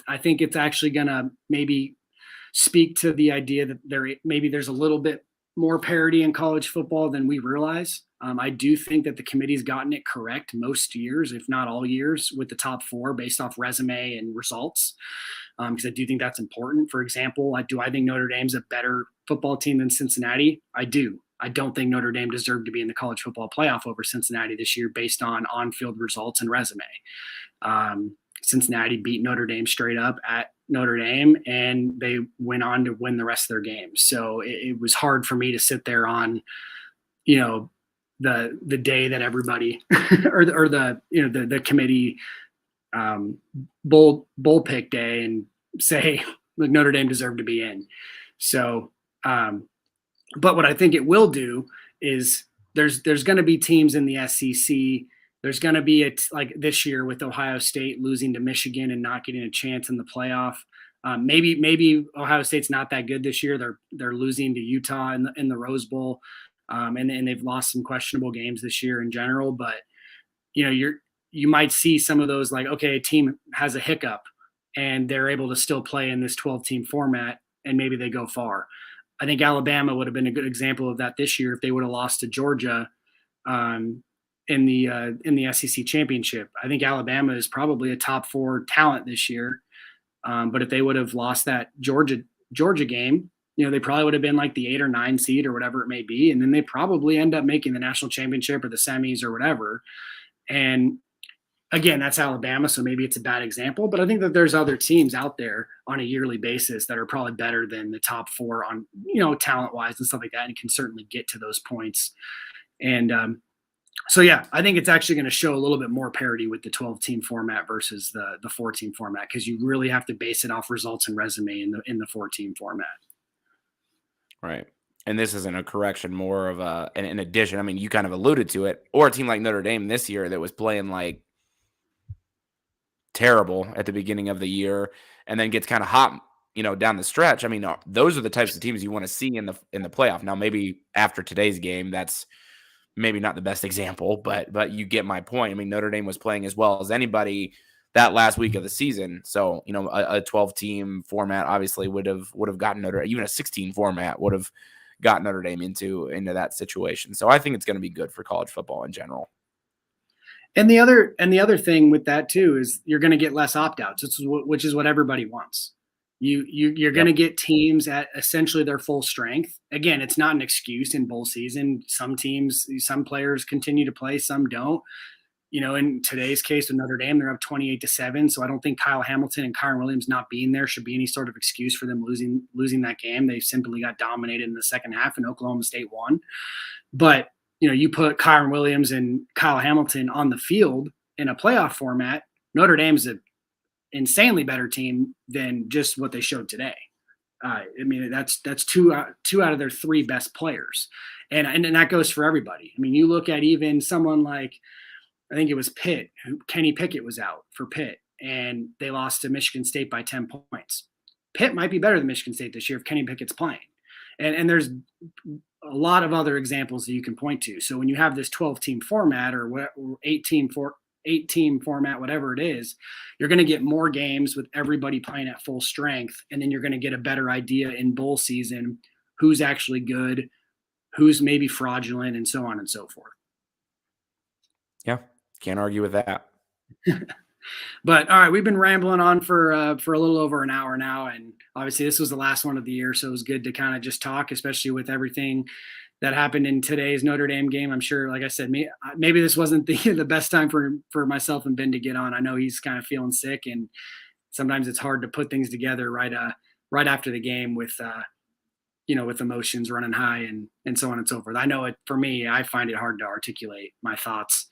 I think it's actually gonna maybe speak to the idea that there's a little bit more parity in college football than we realize. I do think that the committee's gotten it correct most years, if not all years, with the top 4 based off resume and results. Because I do think that's important. For example, do I think Notre Dame's a better football team than Cincinnati? I do. I don't think Notre Dame deserved to be in the college football playoff over Cincinnati this year based on on-field results and resume. Cincinnati beat Notre Dame straight up at Notre Dame, and they went on to win the rest of their games. So it was hard for me to sit there on, the day that everybody or the committee bull pick day and say Notre Dame deserved to be in. So, but what I think it will do is there's going to be teams in the SEC. There's going to be like this year with Ohio State losing to Michigan and not getting a chance in the playoff. Maybe Ohio State's not that good this year. They're losing to Utah in the Rose Bowl, and they've lost some questionable games this year in general. But you might see some of those, like, okay, a team has a hiccup and they're able to still play in this 12-team format, and maybe they go far. I think Alabama would have been a good example of that this year if they would have lost to Georgia in the SEC championship. I think Alabama is probably a top 4 talent this year. But if they would have lost that Georgia game, they probably would have been like the 8 or 9 seed or whatever it may be. And then they probably end up making the national championship or the semis or whatever. And again, that's Alabama, so maybe it's a bad example, but I think that there's other teams out there on a yearly basis that are probably better than the top 4 on, talent wise and stuff like that, and can certainly get to those points. And so yeah, I think it's actually going to show a little bit more parity with the 12-team format versus the 4-team format, because you really have to base it off results and resume in the 4-team format. Right. And this isn't a correction, more of an addition. I mean, you kind of alluded to it. Or a team like Notre Dame this year that was playing like terrible at the beginning of the year and then gets kind of hot, down the stretch. I mean, those are the types of teams you want to see in the playoff. Now, maybe after today's game, that's maybe not the best example, but you get my point. I mean, Notre Dame was playing as well as anybody that last week of the season. So, a 12-team format obviously would have gotten Notre Dame, even a 16 format would have got Notre Dame into that situation. So I think it's going to be good for college football in general. And the other thing with that too is you're going to get less opt-outs, which is what everybody wants. You're going to get teams at essentially their full strength. Again, it's not an excuse in bowl season. Some teams, some players continue to play, some don't. In today's case with Notre Dame, they're up 28-7. So I don't think Kyle Hamilton and Kyron Williams not being there should be any sort of excuse for them losing that game. They simply got dominated in the second half, and Oklahoma State won. But you put Kyron Williams and Kyle Hamilton on the field in a playoff format, Notre Dame's an insanely better team than just what they showed today. I mean, that's two out of their 3 best players. And that goes for everybody. I mean, you look at even someone like, I think it was Pitt, Kenny Pickett was out for Pitt, and they lost to Michigan State by 10 points. Pitt might be better than Michigan State this year if Kenny Pickett's playing. And there's a lot of other examples that you can point to. So when you have this 12-team format or 8-team format, whatever it is, you're going to get more games with everybody playing at full strength, and then you're going to get a better idea in bowl season who's actually good, who's maybe fraudulent, and so on and so forth. Yeah, can't argue with that. But all right, we've been rambling on for a little over an hour now, and obviously this was the last one of the year, so it was good to kind of just talk, especially with everything that happened in today's Notre Dame game. I'm sure, like I said, maybe this wasn't the best time for myself and Ben to get on. I know he's kind of feeling sick, and sometimes it's hard to put things together right after the game with with emotions running high and so on and so forth. I know for me, I find it hard to articulate my thoughts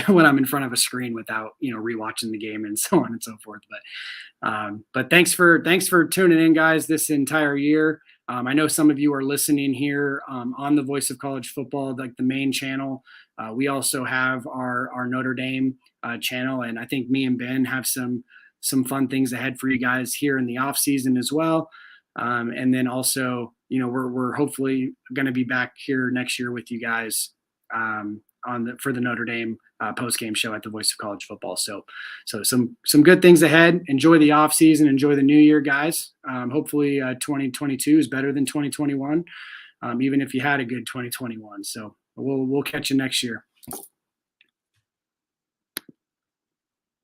when I'm in front of a screen without rewatching the game and so on and so forth. But thanks for tuning in, guys, this entire year. I know some of you are listening here on the Voice of College Football, like the main channel. We also have our Notre Dame channel, and I think me and Ben have some fun things ahead for you guys here in the off season as well. And then also, we're hopefully going to be back here next year with you guys for the Notre Dame post-game show at the Voice of College Football. So some good things ahead. Enjoy the off season. Enjoy the new year, guys. Hopefully 2022 is better than 2021, even if you had a good 2021. So we'll catch you next year.